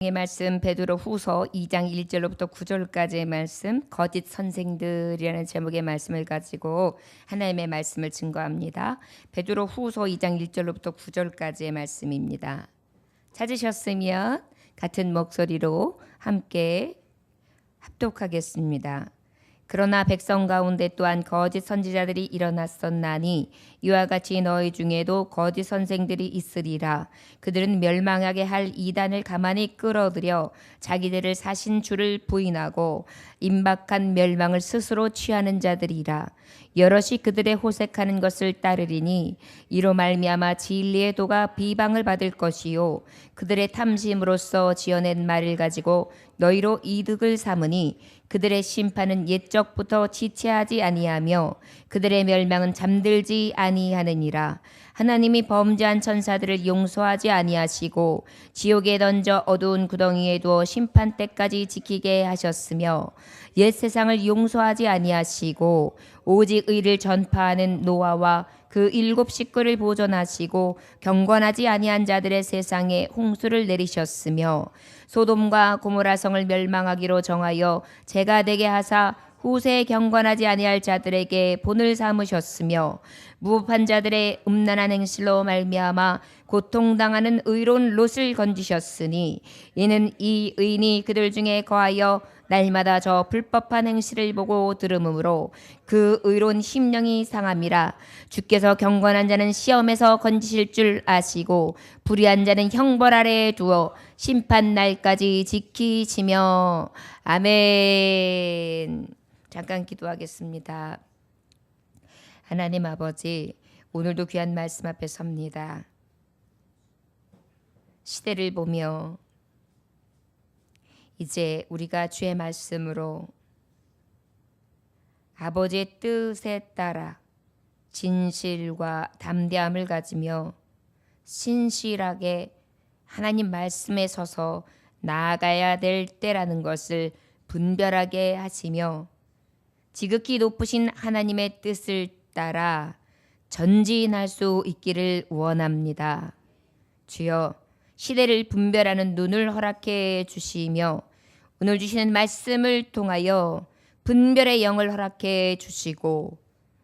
의 말씀 베드로 후서 2장 1절로부터 9절까지의 말씀, 거짓 선생들이라는 제목의 말씀을 가지고 하나님의 말씀을 증거합니다. 베드로 후서 2장 1절로부터 9절까지의 말씀입니다. 찾으셨으면 같은 목소리로 함께 합독하겠습니다. 그러나 백성 가운데 또한 거짓 선지자들이 일어났었나니 이와 같이 너희 중에도 거짓 선생들이 있으리라. 그들은 멸망하게 할 이단을 가만히 끌어들여 자기들을 사신 주를 부인하고 임박한 멸망을 스스로 취하는 자들이라. 여럿이 그들의 호색하는 것을 따르리니 이로 말미암아 진리의 도가 비방을 받을 것이요 그들의 탐심으로써 지어낸 말을 가지고 너희로 이득을 삼으니 그들의 심판은 옛적부터 지체하지 아니하며 그들의 멸망은 잠들지 아니하느니라. 하나님이 범죄한 천사들을 용서하지 아니하시고 지옥에 던져 어두운 구덩이에 두어 심판 때까지 지키게 하셨으며 옛 세상을 용서하지 아니하시고 오직 의를 전파하는 노아와 그 7 식구를 보존하시고 경건하지 아니한 자들의 세상에 홍수를 내리셨으며 소돔과 고모라 성을 멸망하기로 정하여 재가 되게 하사 후세에 경건하지 아니할 자들에게 본을 삼으셨으며 무법한 자들의 음란한 행실로 말미암아 고통당하는 의로운 롯을 건지셨으니 이는 이 의인이 그들 중에 거하여 날마다 저 불법한 행실을 보고 들음으로 그 의로운 심령이 상함이라. 주께서 경건한 자는 시험에서 건지실 줄 아시고 불의한 자는 형벌 아래에 두어 심판 날까지 지키시며. 아멘. 잠깐 기도하겠습니다. 하나님 아버지, 오늘도 귀한 말씀 앞에 섭니다. 시대를 보며 이제 우리가 주의 말씀으로 아버지의 뜻에 따라 진실과 담대함을 가지며 신실하게 하나님 말씀에 서서 나아가야 될 때라는 것을 분별하게 하시며 지극히 높으신 하나님의 뜻을 따라 전진할 수 있기를 원합니다. 주여, 시대를 분별하는 눈을 허락해 주시며 오늘 주시는 말씀을 통하여 분별의 영을 허락해 주시고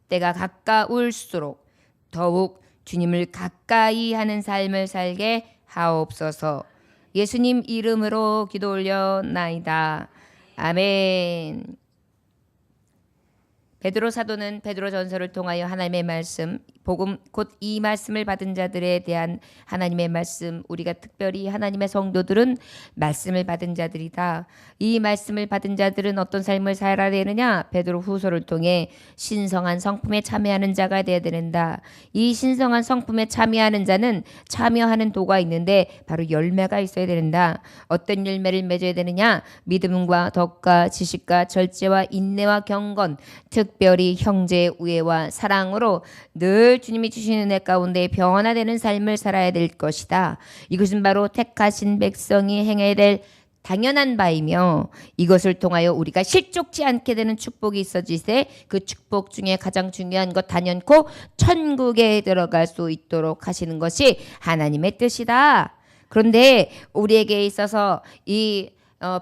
때가 가까울수록 더욱 주님을 가까이 하는 삶을 살게 하옵소서. 예수님 이름으로 기도 올려나이다. 아멘. 베드로 사도는 베드로 전서를 통하여 하나님의 말씀, 복음 곧 이 말씀을 받은 자들에 대한 하나님의 말씀, 우리가 특별히 하나님의 성도들은 말씀을 받은 자들이다. 이 말씀을 받은 자들은 어떤 삶을 살아야 되느냐? 베드로 후서를 통해 신성한 성품에 참여하는 자가 되어야 된다. 이 신성한 성품에 참여하는 자는 참여하는 도가 있는데 바로 열매가 있어야 된다. 어떤 열매를 맺어야 되느냐? 믿음과 덕과 지식과 절제와 인내와 경건, 특별히 형제의 우애와 사랑으로 늘 주님이 주시는 은혜 가운데 변화되는 삶을 살아야 될 것이다. 이것은 바로 택하신 백성이 행해야 될 당연한 바이며 이것을 통하여 우리가 실족지 않게 되는 축복이 있어지세 그 축복 중에 가장 중요한 것 단연코 천국에 들어갈 수 있도록 하시는 것이 하나님의 뜻이다. 그런데 우리에게 있어서 이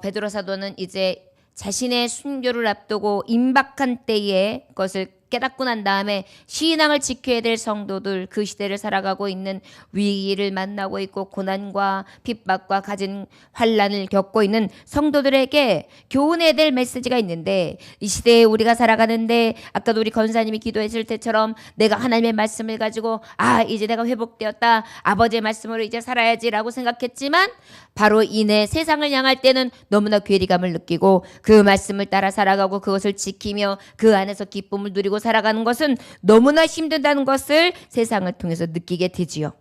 베드로 사도는 이제 자신의 순교를 앞두고 임박한 때에 그것을 깨닫고 난 다음에 신앙을 지켜야 될 성도들, 그 시대를 살아가고 있는 위기를 만나고 있고 고난과 핍박과 가진 환난을 겪고 있는 성도들에게 교훈해야 될 메시지가 있는데 이 시대에 우리가 살아가는데 아까도 우리 권사님이 기도했을 때처럼 내가 하나님의 말씀을 가지고 이제 내가 회복되었다. 아버지의 말씀으로 이제 살아야지라고 생각했지만 바로 이내 세상을 향할 때는 너무나 괴리감을 느끼고 그 말씀을 따라 살아가고 그것을 지키며 그 안에서 기쁨을 누리고 살아가는 것은 너무나 힘들다는 것을 세상을 통해서 느끼게 되지요.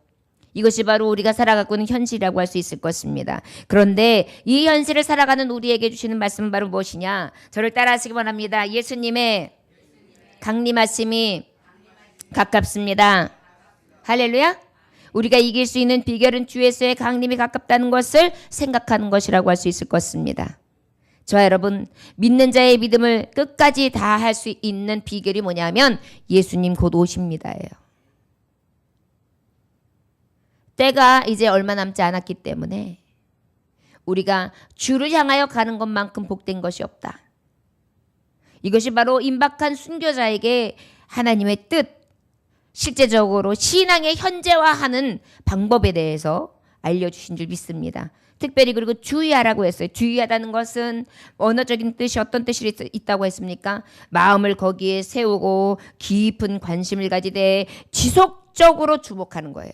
이것이 바로 우리가 살아가고 있는 현실이라고 할 수 있을 것입니다. 그런데 이 현실을 살아가는 우리에게 주시는 말씀은 바로 무엇이냐? 저를 따라하시기 바랍니다. 예수님의 강림하심이 가깝습니다. 할렐루야. 우리가 이길 수 있는 비결은 주 예수의 강림이 가깝다는 것을 생각하는 것이라고 할 수 있을 것입니다. 저와 여러분, 믿는 자의 믿음을 끝까지 다할 수 있는 비결이 뭐냐면 예수님 곧 오십니다예요. 때가 이제 얼마 남지 않았기 때문에 우리가 주를 향하여 가는 것만큼 복된 것이 없다. 이것이 바로 임박한 순교자에게 하나님의 뜻, 실제적으로 신앙의 현재화하는 방법에 대해서 알려주신 줄 믿습니다. 특별히 그리고 주의하라고 했어요. 주의하다는 것은 언어적인 뜻이 어떤 뜻이 있다고 했습니까? 마음을 거기에 세우고 깊은 관심을 가지되 지속적으로 주목하는 거예요.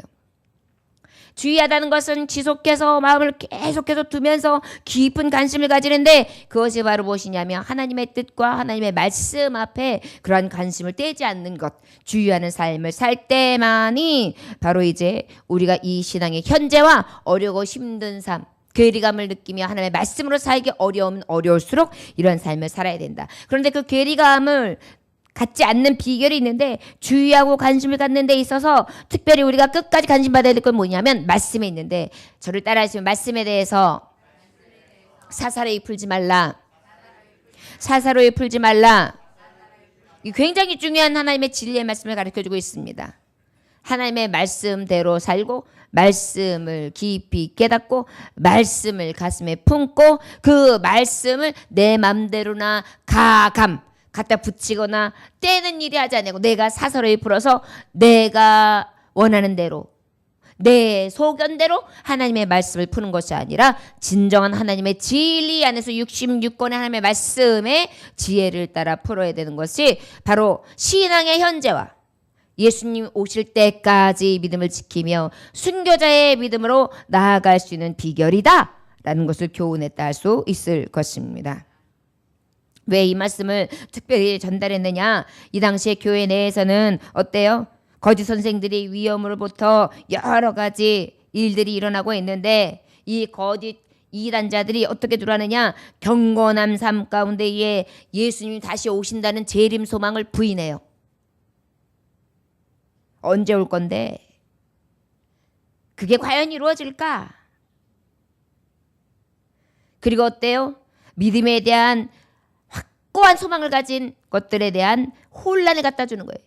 주의하다는 것은 지속해서 마음을 계속해서 두면서 깊은 관심을 가지는데 그것이 바로 무엇이냐면 하나님의 뜻과 하나님의 말씀 앞에 그러한 관심을 떼지 않는 것, 주의하는 삶을 살 때만이 바로 이제 우리가 이 신앙의 현재와 어려고 힘든 삶, 괴리감을 느끼며 하나님의 말씀으로 살기 어려우면 어려울수록 이런 삶을 살아야 된다. 그런데 그 괴리감을 갖지 않는 비결이 있는데 주의하고 관심을 갖는 데 있어서 특별히 우리가 끝까지 관심 받아야 될 건 뭐냐면 말씀에 있는데 저를 따라하시면 말씀에 대해서 사사로이 풀지 말라. 사사로이 풀지 말라. 이 굉장히 중요한 하나님의 진리의 말씀을 가르쳐주고 있습니다. 하나님의 말씀대로 살고 말씀을 깊이 깨닫고 말씀을 가슴에 품고 그 말씀을 내 맘대로나 갖다 붙이거나 떼는 일이 하지 않고 내가 사사로이 풀어서 내가 원하는 대로 내 소견대로 하나님의 말씀을 푸는 것이 아니라 진정한 하나님의 진리 안에서 66권의 하나님의 말씀의 지혜를 따라 풀어야 되는 것이 바로 신앙의 현재와 예수님 오실 때까지 믿음을 지키며 순교자의 믿음으로 나아갈 수 있는 비결이다 라는 것을 교훈했다 할 수 있을 것입니다. 왜 이 말씀을 특별히 전달했느냐? 이 당시에 교회 내에서는 어때요? 거짓 선생들이 위험으로부터 여러 가지 일들이 일어나고 있는데 이 거짓 이단자들이 어떻게 들어가느냐? 경건한 삶 가운데에 예수님이 다시 오신다는 재림 소망을 부인해요. 언제 올 건데? 그게 과연 이루어질까? 그리고 어때요? 믿음에 대한 확고한 소망을 가진 것들에 대한 혼란을 갖다 주는 거예요.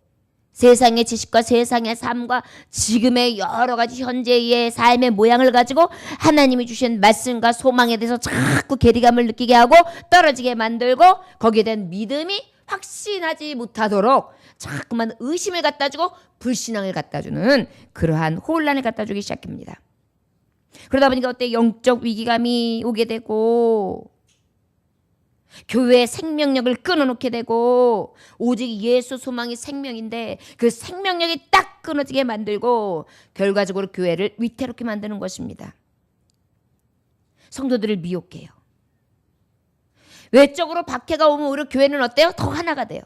세상의 지식과 세상의 삶과 지금의 여러 가지 현재의 삶의 모양을 가지고 하나님이 주신 말씀과 소망에 대해서 자꾸 괴리감을 느끼게 하고 떨어지게 만들고 거기에 대한 믿음이 확신하지 못하도록 자꾸만 의심을 갖다 주고 불신앙을 갖다 주는 그러한 혼란을 갖다 주기 시작합니다. 그러다 보니까 어때? 영적 위기감이 오게 되고 교회의 생명력을 끊어놓게 되고 오직 예수 소망이 생명인데 그 생명력이 딱 끊어지게 만들고 결과적으로 교회를 위태롭게 만드는 것입니다. 성도들을 미혹해요. 외적으로 박해가 오면 오히려 교회는 어때요? 더 하나가 돼요.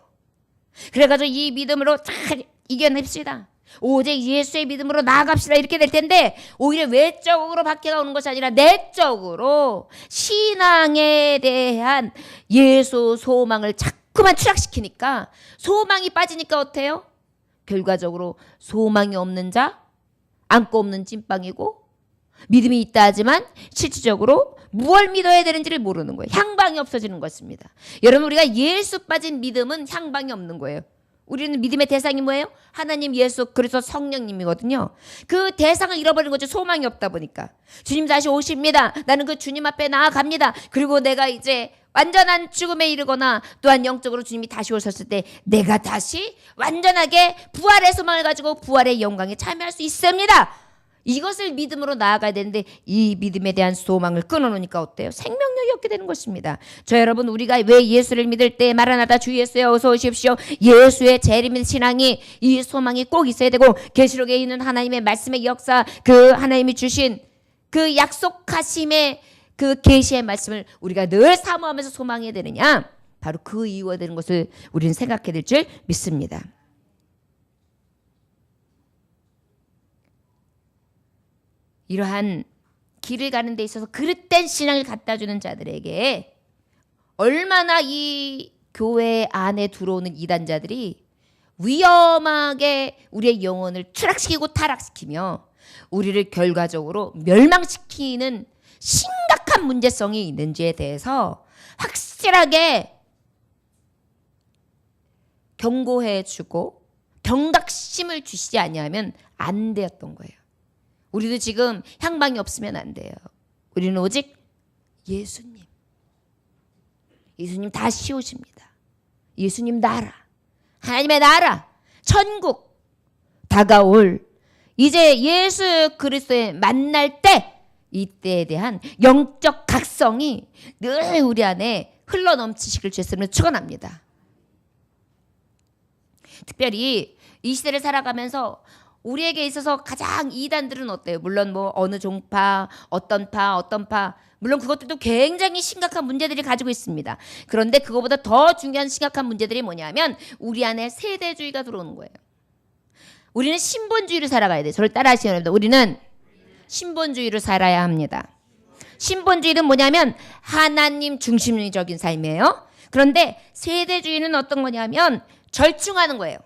그래가지고 이 믿음으로 잘 이겨냅시다. 오직 예수의 믿음으로 나아갑시다. 이렇게 될 텐데 오히려 외적으로 박해가 오는 것이 아니라 내적으로 신앙에 대한 예수 소망을 자꾸만 추락시키니까 소망이 빠지니까 어때요? 결과적으로 소망이 없는 자, 안고 없는 찐빵이고 믿음이 있다 하지만 실질적으로 무엇을 믿어야 되는지를 모르는 거예요. 향방이 없어지는 것입니다. 여러분 우리가 예수 빠진 믿음은 향방이 없는 거예요. 우리는 믿음의 대상이 뭐예요? 하나님, 예수, 그리스도, 성령님이거든요. 그 대상을 잃어버린 거죠. 소망이 없다 보니까. 주님 다시 오십니다. 나는 그 주님 앞에 나아갑니다. 그리고 내가 이제 완전한 죽음에 이르거나 또한 영적으로 주님이 다시 오셨을 때 내가 다시 완전하게 부활의 소망을 가지고 부활의 영광에 참여할 수 있습니다. 이것을 믿음으로 나아가야 되는데 이 믿음에 대한 소망을 끊어놓으니까 어때요? 생명력이 없게 되는 것입니다. 저 여러분 우리가 왜 예수를 믿을 때 마라나다 주 예수여 어서 오십시오. 예수의 재림 신앙이 이 소망이 꼭 있어야 되고 계시록에 있는 하나님의 말씀의 역사 그 하나님이 주신 그 약속하심의 그 계시의 말씀을 우리가 늘 사모하면서 소망해야 되느냐? 바로 그 이유가 되는 것을 우리는 생각해야 될 줄 믿습니다. 이러한 길을 가는 데 있어서 그릇된 신앙을 갖다 주는 자들에게 얼마나 이 교회 안에 들어오는 이단자들이 위험하게 우리의 영혼을 추락시키고 타락시키며 우리를 결과적으로 멸망시키는 심각한 문제성이 있는지에 대해서 확실하게 경고해 주고 경각심을 주시지 아니하면 안 되었던 거예요. 우리도 지금 향방이 없으면 안 돼요. 우리는 오직 예수님. 예수님 다시 오십니다. 예수님 나라, 하나님의 나라, 천국 다가올 이제 예수 그리스도에 만날 때 이때에 대한 영적 각성이 늘 우리 안에 흘러넘치시길 주님으로 축원합니다. 특별히 이 시대를 살아가면서 우리에게 있어서 가장 이단들은 어때요? 물론 뭐 어느 종파, 어떤 파, 물론 그것들도 굉장히 심각한 문제들이 가지고 있습니다. 그런데 그거보다 더 중요한 심각한 문제들이 뭐냐면 우리 안에 세대주의가 들어오는 거예요. 우리는 신본주의를 살아가야 돼요. 저를 따라하시면 됩니다. 우리는 신본주의를 살아야 합니다. 신본주의는 뭐냐면 하나님 중심적인 삶이에요. 그런데 세대주의는 어떤 거냐면 절충하는 거예요.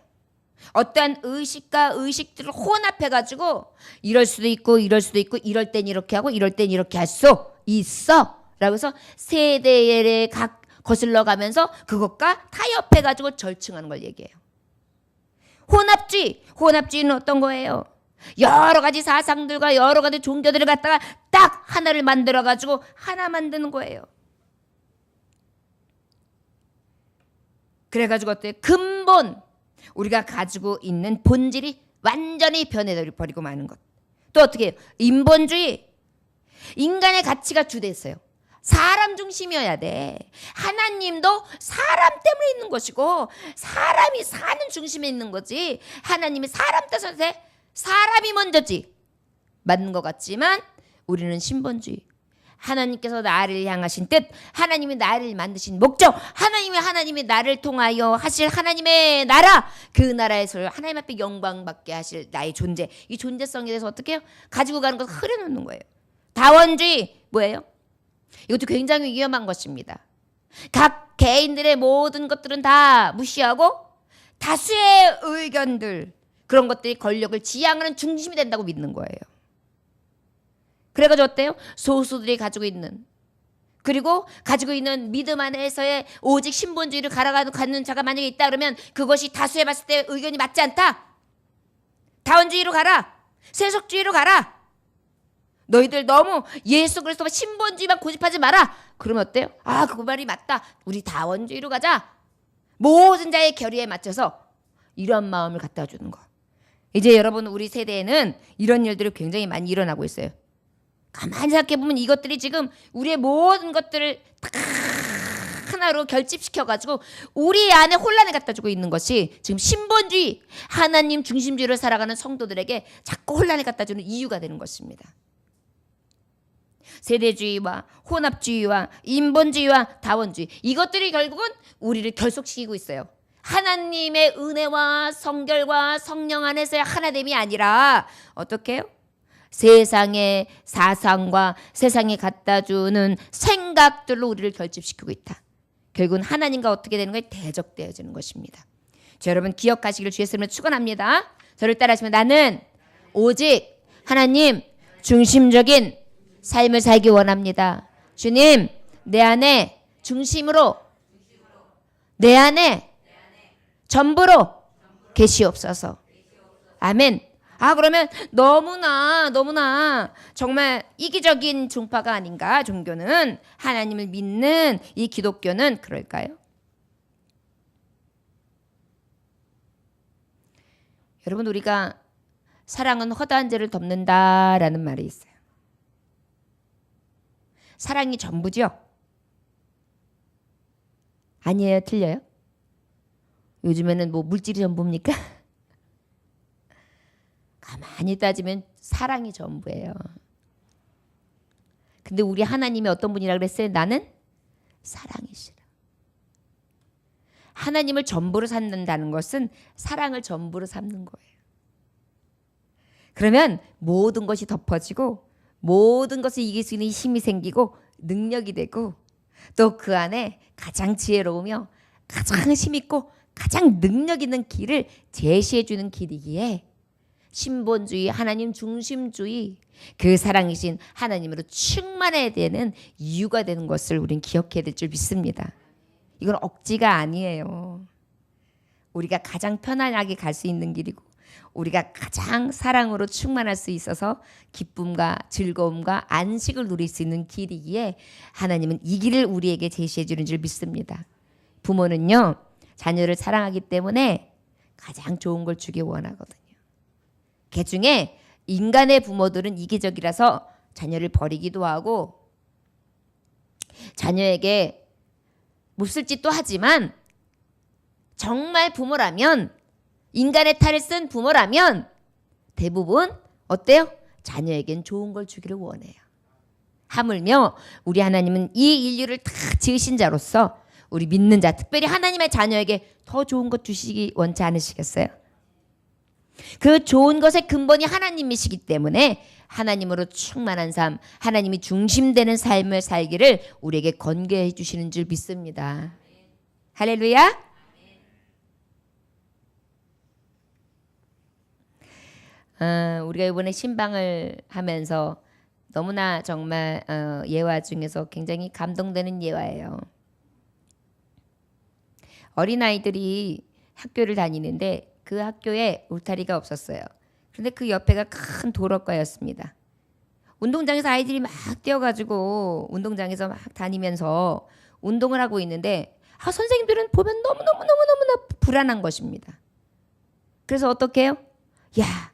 어떠한 의식과 의식들을 혼합해가지고 이럴 수도 있고 이럴 수도 있고 이럴 땐 이렇게 하고 이럴 땐 이렇게 할 수 있어 라고 해서 세대에 각 거슬러 가면서 그것과 타협해가지고 절충하는 걸 얘기해요. 혼합주의는 어떤 거예요? 여러 가지 사상들과 여러 가지 종교들을 갖다가 딱 하나를 만들어가지고 하나 만드는 거예요. 그래가지고 어때요? 근본 우리가 가지고 있는 본질이 완전히 변해버리고 마는 것. 또 어떻게 해요? 인본주의. 인간의 가치가 주됐어요. 사람 중심이어야 돼. 하나님도 사람 때문에 있는 것이고 사람이 사는 중심에 있는 거지. 하나님이 사람 뜻을 해. 사람이 먼저지. 맞는 것 같지만 우리는 신본주의. 하나님께서 나를 향하신 뜻, 하나님이 나를 만드신 목적, 하나님이 나를 통하여 하실 하나님의 나라, 그 나라에서 하나님 앞에 영광 받게 하실 나의 존재, 이 존재성에 대해서 어떻게 해요? 가지고 가는 것을 흐려놓는 거예요. 다원주의 뭐예요? 이것도 굉장히 위험한 것입니다. 각 개인들의 모든 것들은 다 무시하고 다수의 의견들, 그런 것들이 권력을 지향하는 중심이 된다고 믿는 거예요. 그래가지고 어때요? 소수들이 가지고 있는, 그리고 가지고 있는 믿음 안에서의 오직 신본주의를 가는 자가 만약에 있다 그러면 그것이 다수에 봤을 때 의견이 맞지 않다. 다원주의로 가라. 세속주의로 가라. 너희들 너무 예수 그리스도 신본주의만 고집하지 마라. 그러면 어때요? 아, 그 말이 맞다. 우리 다원주의로 가자. 모든 자의 결의에 맞춰서 이런 마음을 갖다 주는 거. 이제 여러분 우리 세대에는 이런 일들이 굉장히 많이 일어나고 있어요. 가만히 생각해보면 이것들이 지금 우리의 모든 것들을 다 하나로 결집시켜가지고 우리 안에 혼란을 갖다 주고 있는 것이 지금 신본주의, 하나님 중심주의로 살아가는 성도들에게 자꾸 혼란을 갖다 주는 이유가 되는 것입니다. 세대주의와 혼합주의와 인본주의와 다원주의, 이것들이 결국은 우리를 결속시키고 있어요. 하나님의 은혜와 성결과 성령 안에서의 하나됨이 아니라 어떻게 해요? 세상의 사상과 세상이 갖다주는 생각들로 우리를 결집시키고 있다. 결국은 하나님과 어떻게 되는 거예요? 대적되어지는 것입니다. 자, 여러분 기억하시기를 주의 이름으로 축원합니다. 저를 따라하시면 나는 오직 하나님 중심적인 삶을 살기 원합니다. 주님, 내 안에 중심으로, 내 안에 전부로 계시옵소서. 아멘. 아, 그러면 너무나 정말 이기적인 종파가 아닌가, 종교는. 하나님을 믿는 이 기독교는 그럴까요? 여러분, 우리가 사랑은 허다한 죄를 덮는다라는 말이 있어요. 사랑이 전부죠? 아니에요? 틀려요? 요즘에는 뭐 물질이 전부입니까? 가만히 따지면 사랑이 전부예요. 근데 우리 하나님이 어떤 분이라 그랬어요? 나는 사랑이시라. 하나님을 전부로 삼는다는 것은 사랑을 전부로 삼는 거예요. 그러면 모든 것이 덮어지고 모든 것을 이길 수 있는 힘이 생기고 능력이 되고 또 그 안에 가장 지혜로우며 가장 힘있고 가장 능력 있는 길을 제시해 주는 길이기에 신본주의, 하나님 중심주의, 그 사랑이신 하나님으로 충만해야 되는 이유가 되는 것을 우린 기억해야 될 줄 믿습니다. 이건 억지가 아니에요. 우리가 가장 편안하게 갈 수 있는 길이고 우리가 가장 사랑으로 충만할 수 있어서 기쁨과 즐거움과 안식을 누릴 수 있는 길이기에 하나님은 이 길을 우리에게 제시해 주는 줄 믿습니다. 부모는요, 자녀를 사랑하기 때문에 가장 좋은 걸 주길 원하거든요. 그중에 인간의 부모들은 이기적이라서 자녀를 버리기도 하고 자녀에게 몹쓸 짓도 하지만 정말 부모라면, 인간의 탈을 쓴 부모라면 대부분 어때요? 자녀에겐 좋은 걸 주기를 원해요. 하물며 우리 하나님은 이 인류를 다 지으신 자로서 우리 믿는 자, 특별히 하나님의 자녀에게 더 좋은 것 주시기 원치 않으시겠어요? 그 좋은 것의 근본이 하나님이시기 때문에 하나님으로 충만한 삶, 하나님이 중심되는 삶을 살기를 우리에게 권고해 주시는 줄 믿습니다. 할렐루야. 우리가 이번에 신방을 하면서 너무나 정말 예화 중에서 굉장히 감동되는 예화예요. 어린아이들이 학교를 다니는데 그 학교에 울타리가 없었어요. 그런데 그 옆에가 큰 도로가였습니다. 운동장에서 아이들이 막 뛰어가지고 운동장에서 막 다니면서 운동을 하고 있는데 선생님들은 보면 너무너무너무너무 불안한 것입니다. 그래서 어떻게 해요? 야,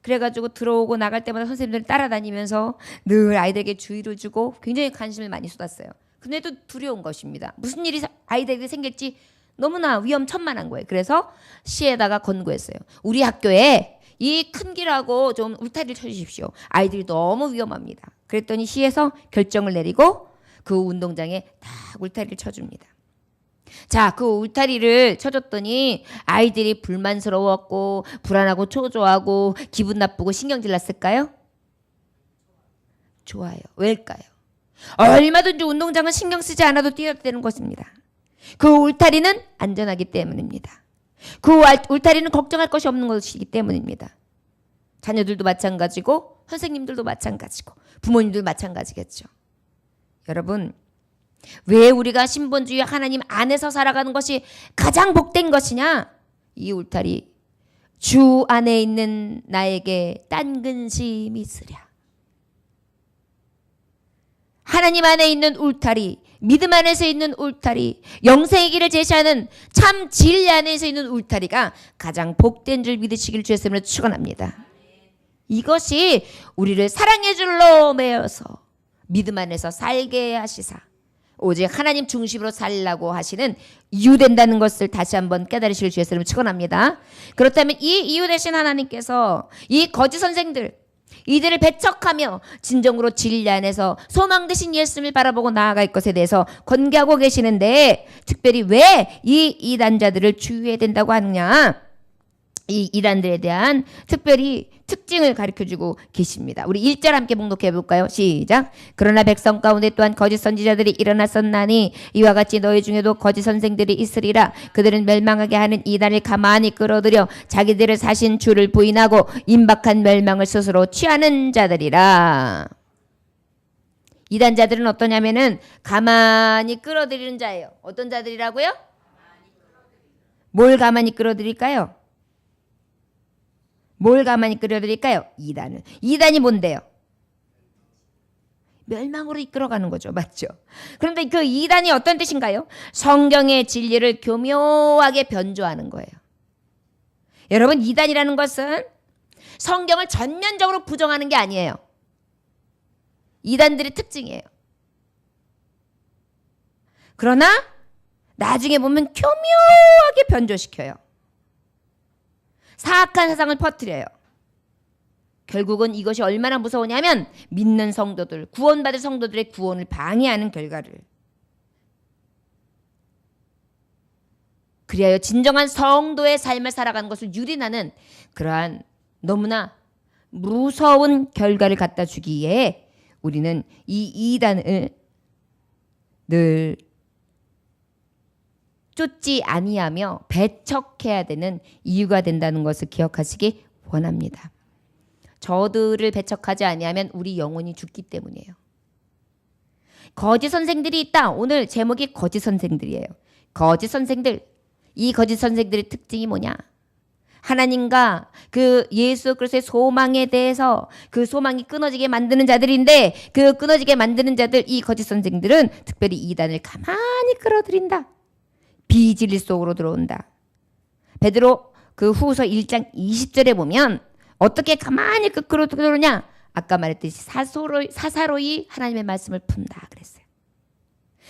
그래가지고 들어오고 나갈 때마다 선생님들이 따라다니면서 늘 아이들에게 주의를 주고 굉장히 관심을 많이 쏟았어요. 근데도 두려운 것입니다. 무슨 일이 아이들에게 생길지 너무나 위험천만한 거예요. 그래서 시에다가 권고했어요. 우리 학교에 이 큰 길하고 좀 울타리를 쳐주십시오. 아이들이 너무 위험합니다. 그랬더니 시에서 결정을 내리고 그 운동장에 다 울타리를 쳐줍니다. 자, 그 울타리를 쳐줬더니 아이들이 불만스러웠고 불안하고 초조하고 기분 나쁘고 신경질 났을까요? 좋아요. 왜일까요? 얼마든지 운동장은 신경 쓰지 않아도 뛰어도 되는 것입니다. 그 울타리는 안전하기 때문입니다. 그 울타리는 걱정할 것이 없는 것이기 때문입니다. 자녀들도 마찬가지고 선생님들도 마찬가지고 부모님도 마찬가지겠죠. 여러분, 왜 우리가 신본주의 하나님 안에서 살아가는 것이 가장 복된 것이냐? 이 울타리, 주 안에 있는 나에게 딴 근심이 있으랴. 하나님 안에 있는 울타리, 믿음 안에서 있는 울타리, 영생의 길을 제시하는 참 진리 안에서 있는 울타리가 가장 복된 줄 믿으시길 주의 이름으로 축원합니다. 이것이 우리를 사랑의 줄로 매어서 믿음 안에서 살게 하시사 오직 하나님 중심으로 살라고 하시는 이유 된다는 것을 다시 한번 깨달으실 주의 이름으로 축원합니다. 그렇다면 이 이유 되신 하나님께서 이 거짓 선생들, 이들을 배척하며 진정으로 진리 안에서 소망 되신 예수님을 바라보고 나아갈 것에 대해서 권고하고 계시는데 특별히 왜 이 이단자들을 주의해야 된다고 하느냐? 이 이단들에 대한 특별히 특징을 가르쳐주고 계십니다. 우리 1절 함께 봉독해 볼까요? 시작. 그러나 백성 가운데 또한 거짓 선지자들이 일어났었나니 이와 같이 너희 중에도 거짓 선생들이 있으리라. 그들은 멸망하게 하는 이단을 가만히 끌어들여 자기들을 사신 주를 부인하고 임박한 멸망을 스스로 취하는 자들이라. 이단자들은 어떠냐면은 가만히 끌어들이는 자예요. 어떤 자들이라고요? 뭘 가만히 끌어들일까요? 뭘 가만히 끌어들일까요? 이단을. 이단이 뭔데요? 멸망으로 이끌어가는 거죠. 맞죠? 그런데 그 이단이 어떤 뜻인가요? 성경의 진리를 교묘하게 변조하는 거예요. 여러분, 이단이라는 것은 성경을 전면적으로 부정하는 게 아니에요. 이단들의 특징이에요. 그러나 나중에 보면 교묘하게 변조시켜요. 사악한 사상을 퍼뜨려요. 결국은 이것이 얼마나 무서우냐면 믿는 성도들, 구원받을 성도들의 구원을 방해하는 결과를. 그리하여 진정한 성도의 삶을 살아가는 것을 유린하는 그러한 너무나 무서운 결과를 갖다 주기에 우리는 이 이단을 늘 쫓지 아니하며 배척해야 되는 이유가 된다는 것을 기억하시기 원합니다. 저들을 배척하지 아니하면 우리 영혼이 죽기 때문이에요. 거짓 선생들이 있다. 오늘 제목이 거짓 선생들이에요. 거짓 선생들. 이 거짓 선생들의 특징이 뭐냐? 하나님과 그 예수 그리스도의 소망에 대해서 그 소망이 끊어지게 만드는 자들인데, 그 끊어지게 만드는 자들, 이 거짓 선생들은 특별히 이단을 가만히 끌어들인다. 비진리 속으로 들어온다. 베드로 그 후서 1장 20절에 보면 어떻게 가만히 끌어들어오냐? 아까 말했듯이 사사로이 하나님의 말씀을 푼다 그랬어요.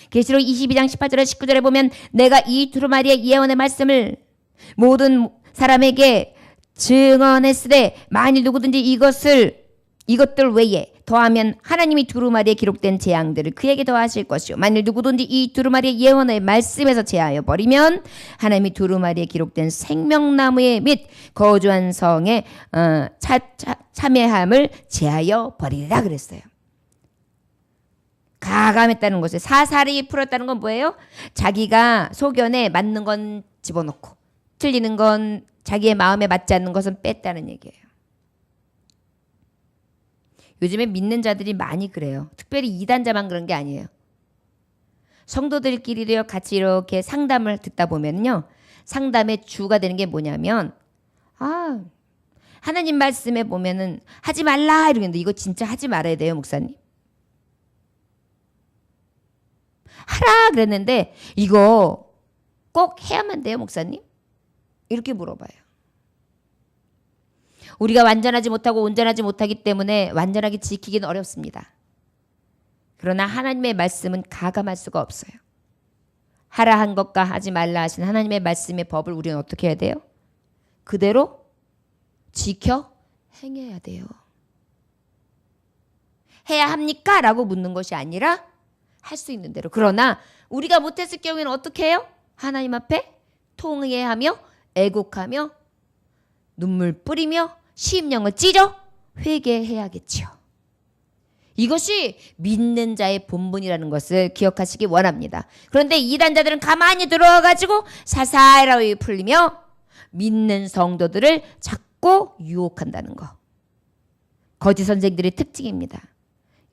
계시록 22장 18절에 19절에 보면 내가 이 두루마리의 예언의 말씀을 모든 사람에게 증언했으되 만일 누구든지 이것들 외에 더하면 하나님이 두루마리에 기록된 재앙들을 그에게 더하실 것이요 만일 누구든지 이 두루마리의 예언의 말씀에서 제하여 버리면 하나님이 두루마리에 기록된 생명나무에 및 거주한 성에 참여함을 제하여 버리리라 그랬어요. 가감했다는 것을 사사리 풀었다는 건 뭐예요? 자기가 소견에 맞는 건 집어넣고 틀리는 건 자기의 마음에 맞지 않는 것은 뺐다는 얘기예요. 요즘에 믿는 자들이 많이 그래요. 특별히 이단자만 그런 게 아니에요. 성도들끼리도 같이 이렇게 상담을 듣다 보면요. 상담의 주가 되는 게 뭐냐면 하나님 말씀에 보면은 하지 말라 이러는데 이거 진짜 하지 말아야 돼요, 목사님? 하라 그랬는데 이거 꼭 해야만 돼요, 목사님? 이렇게 물어봐요. 우리가 완전하지 못하고 온전하지 못하기 때문에 완전하게 지키기는 어렵습니다. 그러나 하나님의 말씀은 가감할 수가 없어요. 하라 한 것과 하지 말라 하신 하나님의 말씀의 법을 우리는 어떻게 해야 돼요? 그대로 지켜 행해야 돼요. 해야 합니까? 라고 묻는 것이 아니라 할 수 있는 대로. 그러나 우리가 못했을 경우에는 어떻게 해요? 하나님 앞에 통회하며 애곡하며 눈물 뿌리며 심령을 찢어 회개해야겠죠. 이것이 믿는 자의 본분이라는 것을 기억하시기 원합니다. 그런데 이단자들은 가만히 들어와가지고 사사라이 풀리며 믿는 성도들을 자꾸 유혹한다는 거. 거짓 선생들의 특징입니다.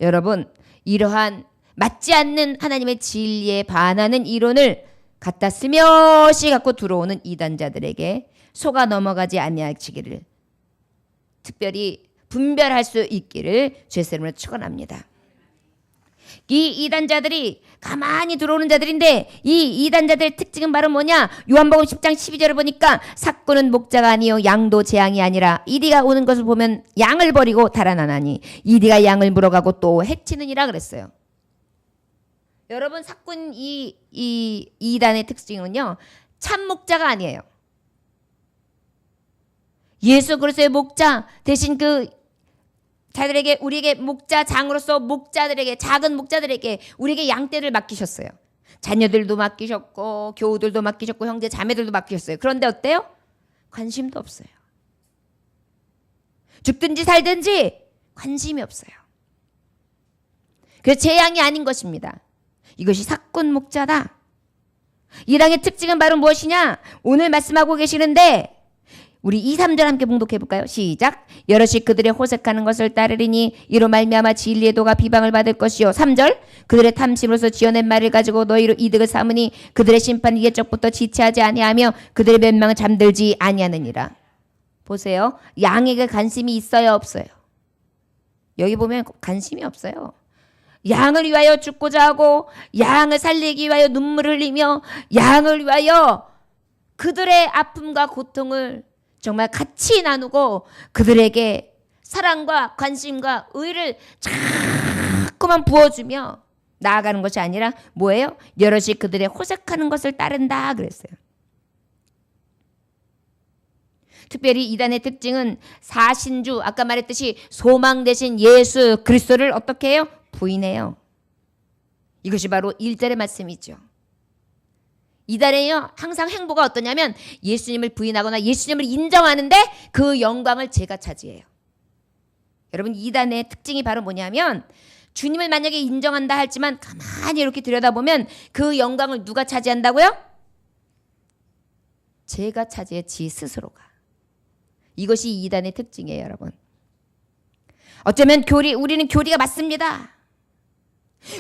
여러분, 이러한 맞지 않는 하나님의 진리에 반하는 이론을 갖다 스며시 갖고 들어오는 이단자들에게 속아 넘어가지 아니하시기를, 특별히 분별할 수 있기를 주의 이름으로 축원합니다. 이 이단자들이 가만히 들어오는 자들인데 이 이단자들의 특징은 바로 뭐냐? 요한복음 10장 12절을 보니까 삭구는 목자가 아니요 양도 재앙이 아니라 이리가 오는 것을 보면 양을 버리고 달아나나니 이리가 양을 물어가고 또 해치느니라 그랬어요. 여러분, 삭군 이 이단의 특징은요, 참 목자가 아니에요. 예수 그리스도의 목자 대신 그 자들에게, 우리에게 목자장으로서 목자들에게, 작은 목자들에게 우리에게 양떼를 맡기셨어요. 자녀들도 맡기셨고 교우들도 맡기셨고 형제 자매들도 맡기셨어요. 그런데 어때요? 관심도 없어요. 죽든지 살든지 관심이 없어요. 그래서 제 양이 아닌 것입니다. 이것이 삭군 목자다. 이 양의 특징은 바로 무엇이냐? 오늘 말씀하고 계시는데 우리 2, 3절 함께 봉독해 볼까요? 시작. 여럿이 그들의 호색하는 것을 따르리니 이로 말미암아 진리의 도가 비방을 받을 것이요. 3절. 그들의 탐심으로서 지어낸 말을 가지고 너희로 이득을 삼으니 그들의 심판이 옛적부터 지체하지 아니하며 그들의 멸망은 잠들지 아니하느니라. 보세요. 양에게 관심이 있어요, 없어요? 여기 보면 관심이 없어요. 양을 위하여 죽고자 하고 양을 살리기 위하여 눈물을 흘리며 양을 위하여 그들의 아픔과 고통을 정말 같이 나누고 그들에게 사랑과 관심과 의를 자꾸만 부어주며 나아가는 것이 아니라 뭐예요? 여럿이 그들의 호색하는 것을 따른다 그랬어요. 특별히 이단의 특징은 사신주, 아까 말했듯이 소망 대신 예수 그리스도를 어떻게 해요? 부인해요. 이것이 바로 1절의 말씀이죠. 이단에요, 항상 행보가 어떠냐면 예수님을 부인하거나 예수님을 인정하는데 그 영광을 제가 차지해요. 여러분, 이단의 특징이 바로 뭐냐면 주님을 만약에 인정한다 할지만 가만히 이렇게 들여다보면 그 영광을 누가 차지한다고요? 제가 차지해, 지 스스로가. 이것이 이단의 특징이에요, 여러분. 어쩌면 우리는 교리가 맞습니다.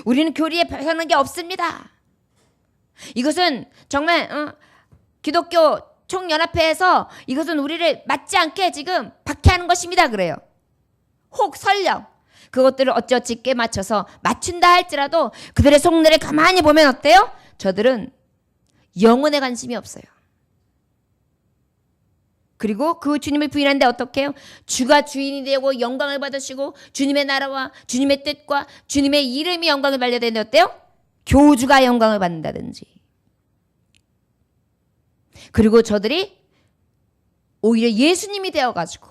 우리는 교리에 변하는 게 없습니다. 이것은 정말 기독교 총연합회에서 이것은 우리를 맞지 않게 지금 박해하는 것입니다. 그래요. 혹 설령 그것들을 어찌어찌 맞춰서 맞춘다 할지라도 그들의 속내를 가만히 보면 어때요? 저들은 영혼에 관심이 없어요. 그리고 그 주님을 부인하는데 어떻게 해요? 주가 주인이 되고 영광을 받으시고 주님의 나라와 주님의 뜻과 주님의 이름이 영광을 받아야 되는데 어때요? 교주가 영광을 받는다든지. 그리고 저들이 오히려 예수님이 되어가지고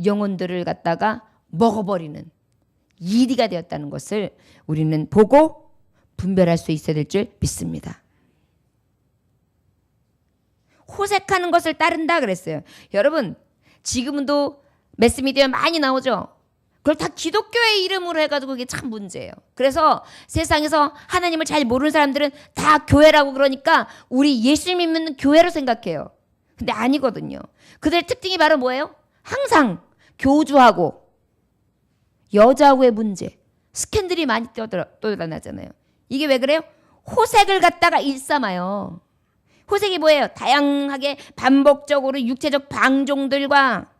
영혼들을 갖다가 먹어버리는 이리가 되었다는 것을 우리는 보고 분별할 수 있어야 될 줄 믿습니다. 호색하는 것을 따른다 그랬어요. 여러분 지금도 매스미디어에 많이 나오죠. 그걸 다 기독교의 이름으로 해가지고 그게 참 문제예요. 그래서 세상에서 하나님을 잘 모르는 사람들은 다 교회라고 그러니까 우리 예수 믿는 교회로 생각해요. 근데 아니거든요. 그들의 특징이 바로 뭐예요? 항상 교주하고 여자하고의 문제, 스캔들이 많이 떠돌아다니잖아요. 이게 왜 그래요? 호색을 갖다가 일삼아요. 호색이 뭐예요? 다양하게 반복적으로 육체적 방종들과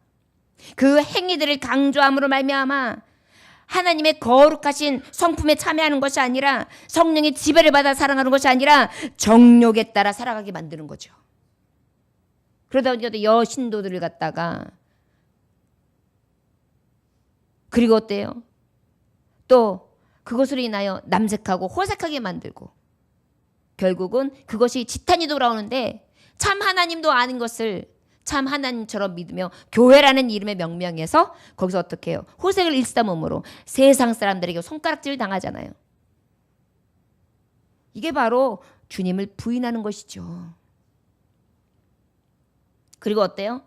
그 행위들을 강조함으로 말미암아 하나님의 거룩하신 성품에 참여하는 것이 아니라 성령의 지배를 받아 살아가는 것이 아니라 정욕에 따라 살아가게 만드는 거죠. 그러다 보니까 여신도들을 갖다가 그리고 어때요? 또 그것으로 인하여 남색하고 호색하게 만들고 결국은 그것이 지탄이 돌아오는데 참 하나님도 아는 것을 참 하나님처럼 믿으며 교회라는 이름의 명명에서 거기서 어떻게 해요? 호색을 일삼음으로 세상 사람들에게 손가락질 당하잖아요. 이게 바로 주님을 부인하는 것이죠. 그리고 어때요?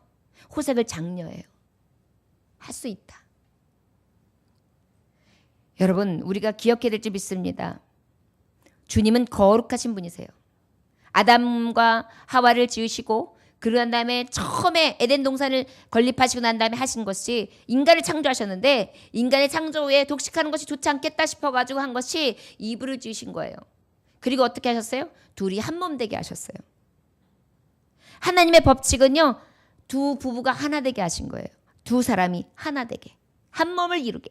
호색을 장려해요. 할 수 있다. 여러분 우리가 기억해야 될 줄 믿습니다. 주님은 거룩하신 분이세요. 아담과 하와를 지으시고 그러한 다음에 처음에 에덴 동산을 건립하시고 난 다음에 하신 것이 인간을 창조하셨는데 인간의 창조 후에 독식하는 것이 좋지 않겠다 싶어가지고 한 것이 이브를 지으신 거예요. 그리고 어떻게 하셨어요? 둘이 한 몸 되게 하셨어요. 하나님의 법칙은요. 두 부부가 하나 되게 하신 거예요. 두 사람이 하나 되게. 한 몸을 이루게.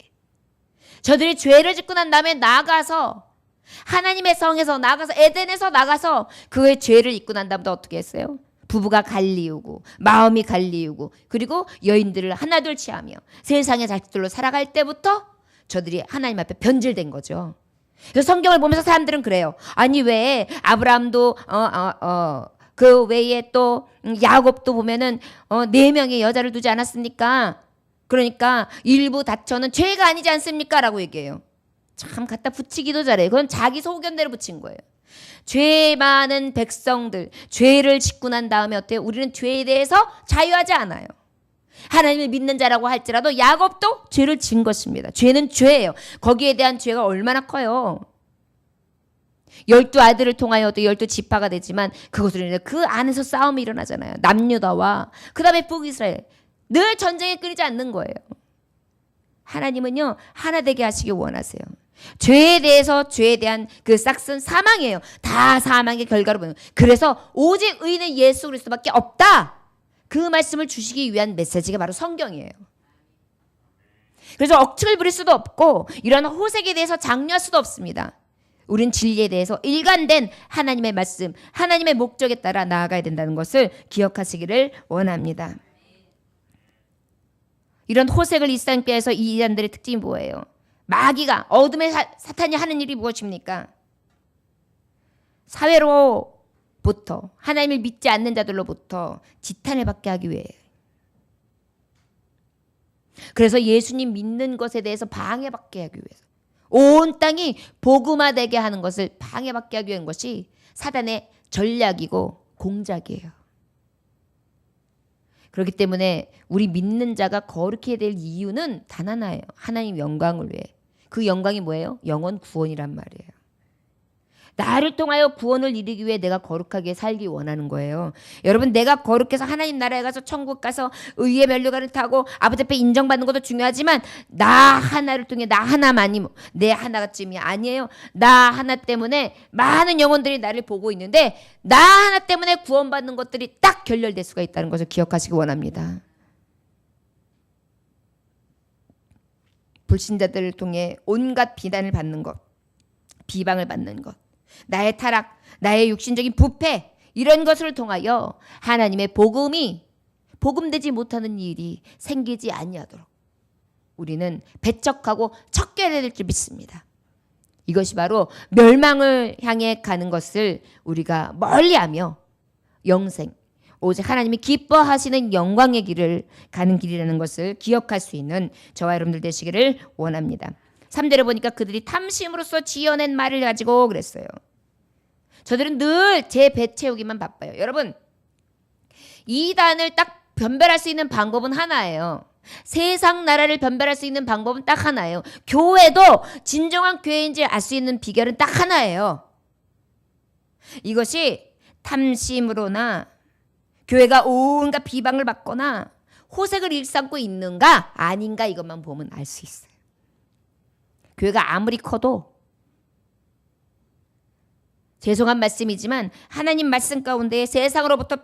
저들이 죄를 짓고 난 다음에 나가서 하나님의 성에서 나가서 에덴에서 나가서 그의 죄를 잊고 난 다음에 어떻게 했어요? 부부가 갈리우고 마음이 갈리우고 그리고 여인들을 하나둘 취하며 세상의 자식들로 살아갈 때부터 저들이 하나님 앞에 변질된 거죠. 그래서 성경을 보면서 사람들은 그래요. 아니 왜 아브라함도 그 외에 또 야곱도 보면은 4명의 여자를 두지 않았습니까? 그러니까 일부 다처는 죄가 아니지 않습니까? 라고 얘기해요. 참 갖다 붙이기도 잘해요. 그건 자기 소견대로 붙인 거예요. 죄 많은 백성들, 죄를 짓고 난 다음에 어때요? 우리는 죄에 대해서 자유하지 않아요. 하나님을 믿는 자라고 할지라도 야곱도 죄를 진 것입니다. 죄는 죄예요. 거기에 대한 죄가 얼마나 커요. 12아들을 통하여 또 12지파가 되지만 그것으로 인해 그 안에서 싸움이 일어나잖아요. 남유다와 그 다음에 북이스라엘. 늘 전쟁이 끊이지 않는 거예요. 하나님은요 하나 되게 하시길 원하세요. 죄에 대해서 죄에 대한 그 싹은 사망이에요. 다 사망의 결과로 보는. 그래서 오직 의인은 예수 그리스도밖에 없다. 그 말씀을 주시기 위한 메시지가 바로 성경이에요. 그래서 억측을 부릴 수도 없고 이런 호색에 대해서 장려할 수도 없습니다. 우린 진리에 대해서 일관된 하나님의 말씀, 하나님의 목적에 따라 나아가야 된다는 것을 기억하시기를 원합니다. 이런 호색을 일삼게 해서 이 인간들의 특징이 뭐예요? 마귀가 어둠의 사탄이 하는 일이 무엇입니까? 사회로부터 하나님을 믿지 않는 자들로부터 지탄을 받게 하기 위해. 그래서 예수님 믿는 것에 대해서 방해받게 하기 위해서 온 땅이 복음화되게 하는 것을 방해받게 하기 위한 것이 사단의 전략이고 공작이에요. 그렇기 때문에 우리 믿는 자가 거룩해야 될 이유는 단 하나예요. 하나님 영광을 위해. 그 영광이 뭐예요? 영원 구원이란 말이에요. 나를 통하여 구원을 이루기 위해 내가 거룩하게 살기 원하는 거예요. 여러분, 내가 거룩해서 하나님 나라에 가서 천국 가서 의의 면류관을 타고 아버지 앞에 인정받는 것도 중요하지만 나 하나를 통해 나 하나만이 내 하나쯤이 아니에요. 나 하나 때문에 많은 영혼들이 나를 보고 있는데 나 하나 때문에 구원받는 것들이 딱 결렬될 수가 있다는 것을 기억하시기 원합니다. 불신자들을 통해 온갖 비난을 받는 것, 비방을 받는 것, 나의 타락, 나의 육신적인 부패 이런 것을 통하여 하나님의 복음이 복음되지 못하는 일이 생기지 아니하도록 우리는 배척하고 척결해야 될 줄 믿습니다. 이것이 바로 멸망을 향해 가는 것을 우리가 멀리하며 영생, 오직 하나님이 기뻐하시는 영광의 길을 가는 길이라는 것을 기억할 수 있는 저와 여러분들 되시기를 원합니다. 3절에 보니까 그들이 탐심으로써 지어낸 말을 가지고 그랬어요. 저들은 늘 제 배 채우기만 바빠요. 여러분, 이단을 딱 변별할 수 있는 방법은 하나예요. 세상 나라를 변별할 수 있는 방법은 딱 하나예요. 교회도 진정한 교회인지 알 수 있는 비결은 딱 하나예요. 이것이 탐심으로나 교회가 온갖 비방을 받거나 호색을 일삼고 있는가 아닌가 이것만 보면 알 수 있어요. 교회가 아무리 커도 죄송한 말씀이지만 하나님 말씀 가운데 세상으로부터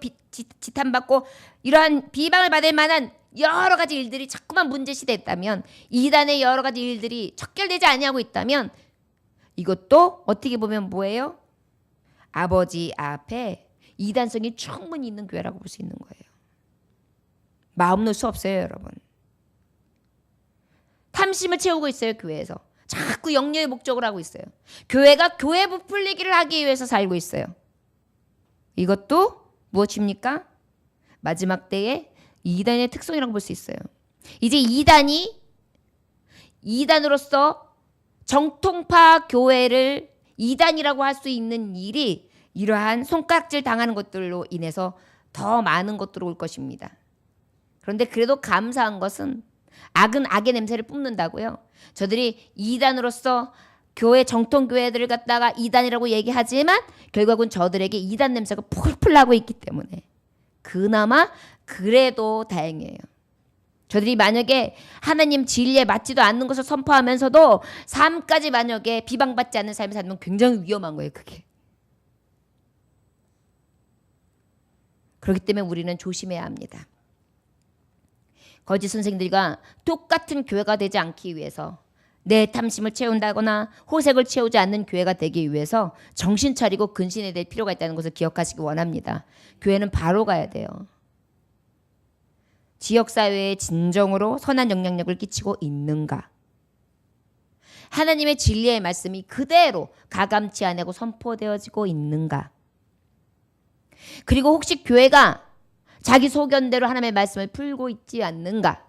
지탄받고 이러한 비방을 받을 만한 여러 가지 일들이 자꾸만 문제시됐다면, 이단의 여러 가지 일들이 척결되지 아니하고 있다면 이것도 어떻게 보면 뭐예요? 아버지 앞에 이단성이 충분히 있는 교회라고 볼 수 있는 거예요. 마음 놓을 수 없어요, 여러분. 탐심을 채우고 있어요, 교회에서. 자꾸 영녀의 목적을 하고 있어요. 교회가 교회 부풀리기를 하기 위해서 살고 있어요. 이것도 무엇입니까? 마지막 때의 이단의 특성이라고 볼 수 있어요. 이제 이단으로서 정통파 교회를 이단이라고 할 수 있는 일이 이러한 손가락질 당하는 것들로 인해서 더 많은 것들로 올 것입니다. 그런데 그래도 감사한 것은 악은 악의 냄새를 뿜는다고요. 저들이 이단으로서 교회 정통교회들을 갖다가 이단이라고 얘기하지만 결국은 저들에게 이단 냄새가 풀풀 나고 있기 때문에 그나마 그래도 다행이에요. 저들이 만약에 하나님 진리에 맞지도 않는 것을 선포하면서도 삶까지 만약에 비방받지 않는 삶을 살면 굉장히 위험한 거예요, 그게. 그렇기 때문에 우리는 조심해야 합니다. 거짓 선생들과 똑같은 교회가 되지 않기 위해서, 내 탐심을 채운다거나 호색을 채우지 않는 교회가 되기 위해서 정신 차리고 근신해야 될 필요가 있다는 것을 기억하시기 원합니다. 교회는 바로 가야 돼요. 지역사회에 진정으로 선한 영향력을 끼치고 있는가? 하나님의 진리의 말씀이 그대로 가감치 않고 선포되어지고 있는가? 그리고 혹시 교회가 자기 소견대로 하나님의 말씀을 풀고 있지 않는가?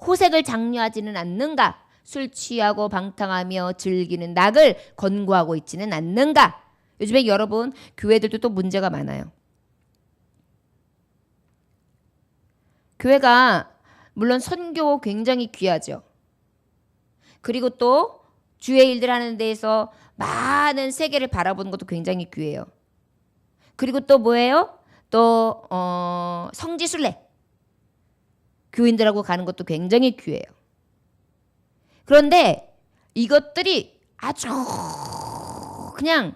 호색을 장려하지는 않는가? 술 취하고 방탕하며 즐기는 낙을 권고하고 있지는 않는가? 요즘에 여러분 교회들도 또 문제가 많아요. 교회가 물론 선교 굉장히 귀하죠. 그리고 또 주의 일들 하는 데에서 많은 세계를 바라보는 것도 굉장히 귀해요. 그리고 또 뭐예요? 또 성지순례 교인들하고 가는 것도 굉장히 귀해요. 그런데 이것들이 아주 그냥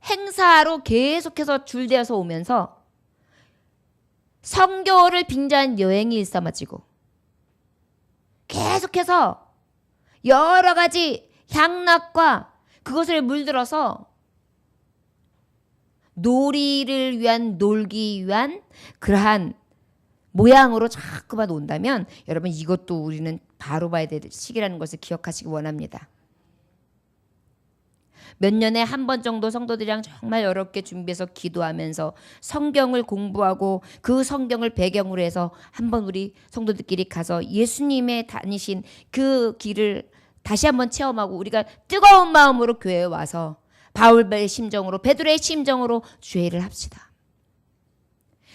행사로 계속해서 줄되어서 오면서 성교를 빙자한 여행이 일삼아지고 계속해서 여러 가지 향락과 그것을 물들어서 놀이를 위한, 놀기 위한 그러한 모양으로 자꾸만 온다면 여러분 이것도 우리는 바로 봐야 될 시기라는 것을 기억하시기 원합니다. 몇 년에 한 번 정도 성도들이랑 정말 어렵게 준비해서 기도하면서 성경을 공부하고 그 성경을 배경으로 해서 한번 우리 성도들끼리 가서 예수님의 다니신 그 길을 다시 한번 체험하고 우리가 뜨거운 마음으로 교회에 와서 바울의 심정으로, 베드로의 심정으로 주의를 합시다.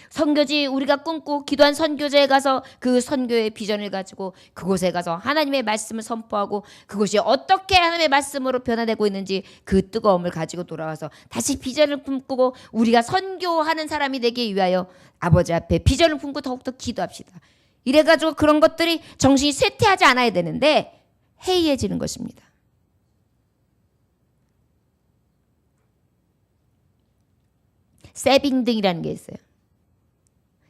선교지 우리가 꿈꾸고 기도한 선교지에 가서 그 선교의 비전을 가지고 그곳에 가서 하나님의 말씀을 선포하고 그것이 어떻게 하나님의 말씀으로 변화되고 있는지 그 뜨거움을 가지고 돌아와서 다시 비전을 꿈꾸고 우리가 선교하는 사람이 되기 위하여 아버지 앞에 비전을 품고 더욱더 기도합시다. 이래가지고 그런 것들이 정신이 쇠퇴하지 않아야 되는데 해이해지는 것입니다. 세빙등이라는 게 있어요.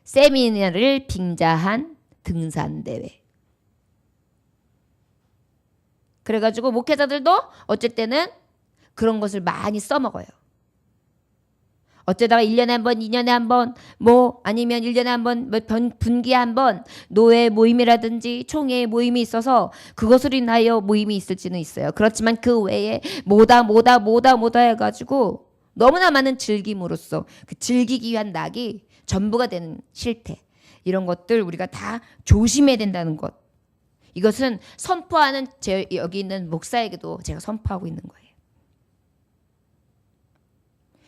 세미나를 빙자한 등산대회. 그래가지고 목회자들도 어쩔 때는 그런 것을 많이 써먹어요. 어쩌다가 1년에 한 번, 2년에 한 번, 뭐 아니면 1년에 한 번, 분기에 한 번 노예 모임이라든지 총회 모임이 있어서 그것으로 인하여 모임이 있을지는 있어요. 그렇지만 그 외에 뭐다 해가지고 너무나 많은 즐김으로써 그 즐기기 위한 낙이 전부가 되는 실태. 이런 것들 우리가 다 조심해야 된다는 것. 이것은 선포하는 여기 있는 목사에게도 제가 선포하고 있는 거예요.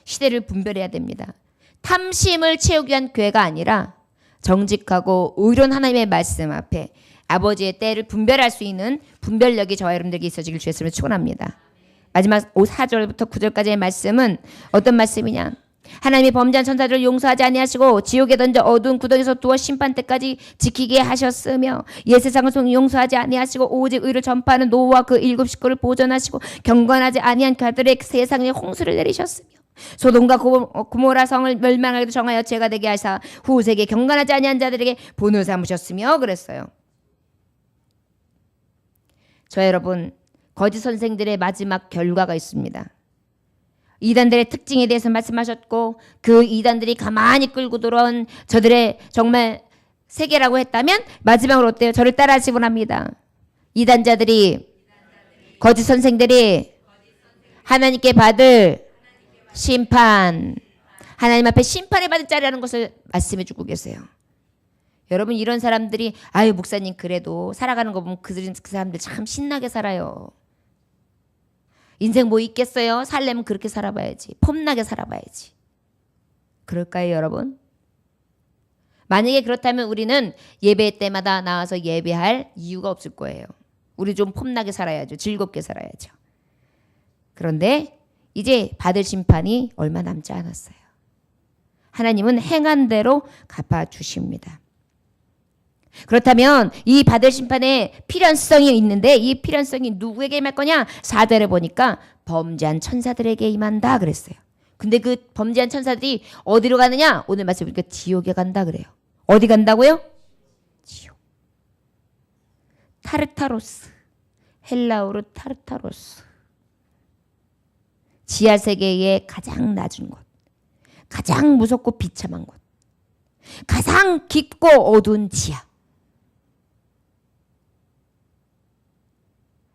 시대를 분별해야 됩니다. 탐심을 채우기 위한 교회가 아니라 정직하고 의로운 하나님의 말씀 앞에 아버지의 때를 분별할 수 있는 분별력이 저와 여러분들에게 있어지길 주의 이름으로 축원합니다. 마지막 4절부터 9절까지의 말씀은 어떤 말씀이냐? 하나님이 범죄한 천사들을 용서하지 아니하시고 지옥에 던져 어두운 구덩이에서 두어 심판 때까지 지키게 하셨으며 옛 세상을 용서하지 아니하시고 오직 의를 전파하는 노아와 그 7 식구를 보존하시고 경건하지 아니한 그들의 세상에 홍수를 내리셨으며 소돔과 고모라 성을 멸망하기도 정하여 죄가 되게 하사 후세기에 경건하지 아니한 자들에게 본을 삼으셨으며 그랬어요. 저 여러분, 거짓 선생들의 마지막 결과가 있습니다. 이단들의 특징에 대해서 말씀하셨고 그 이단들이 가만히 끌고 들어온 저들의 정말 세계라고 했다면 마지막으로 어때요? 저를 따라하시곤 합니다. 이단자들이 거짓 선생들이 하나님께 받을 심판, 하나님 앞에 심판을 받을 자리라는 것을 말씀해 주고 계세요. 여러분, 이런 사람들이 아유 목사님 그래도 살아가는 거 보면 그 사람들 참 신나게 살아요. 인생 뭐 있겠어요? 살려면 그렇게 살아봐야지. 폼나게 살아봐야지. 그럴까요, 여러분? 만약에 그렇다면 우리는 예배 때마다 나와서 예배할 이유가 없을 거예요. 우리 좀 폼나게 살아야죠. 즐겁게 살아야죠. 그런데 이제 받을 심판이 얼마 남지 않았어요. 하나님은 행한 대로 갚아주십니다. 그렇다면 이 받을 심판에 필연성이 있는데 이 필연성이 누구에게 임할 거냐? 4절에 보니까 범죄한 천사들에게 임한다 그랬어요. 근데 그 범죄한 천사들이 어디로 가느냐? 오늘 말씀 보니까 지옥에 간다 그래요. 어디 간다고요? 지옥. 타르타로스. 헬라어로 타르타로스. 지하 세계의 가장 낮은 곳. 가장 무섭고 비참한 곳. 가장 깊고 어두운 지하.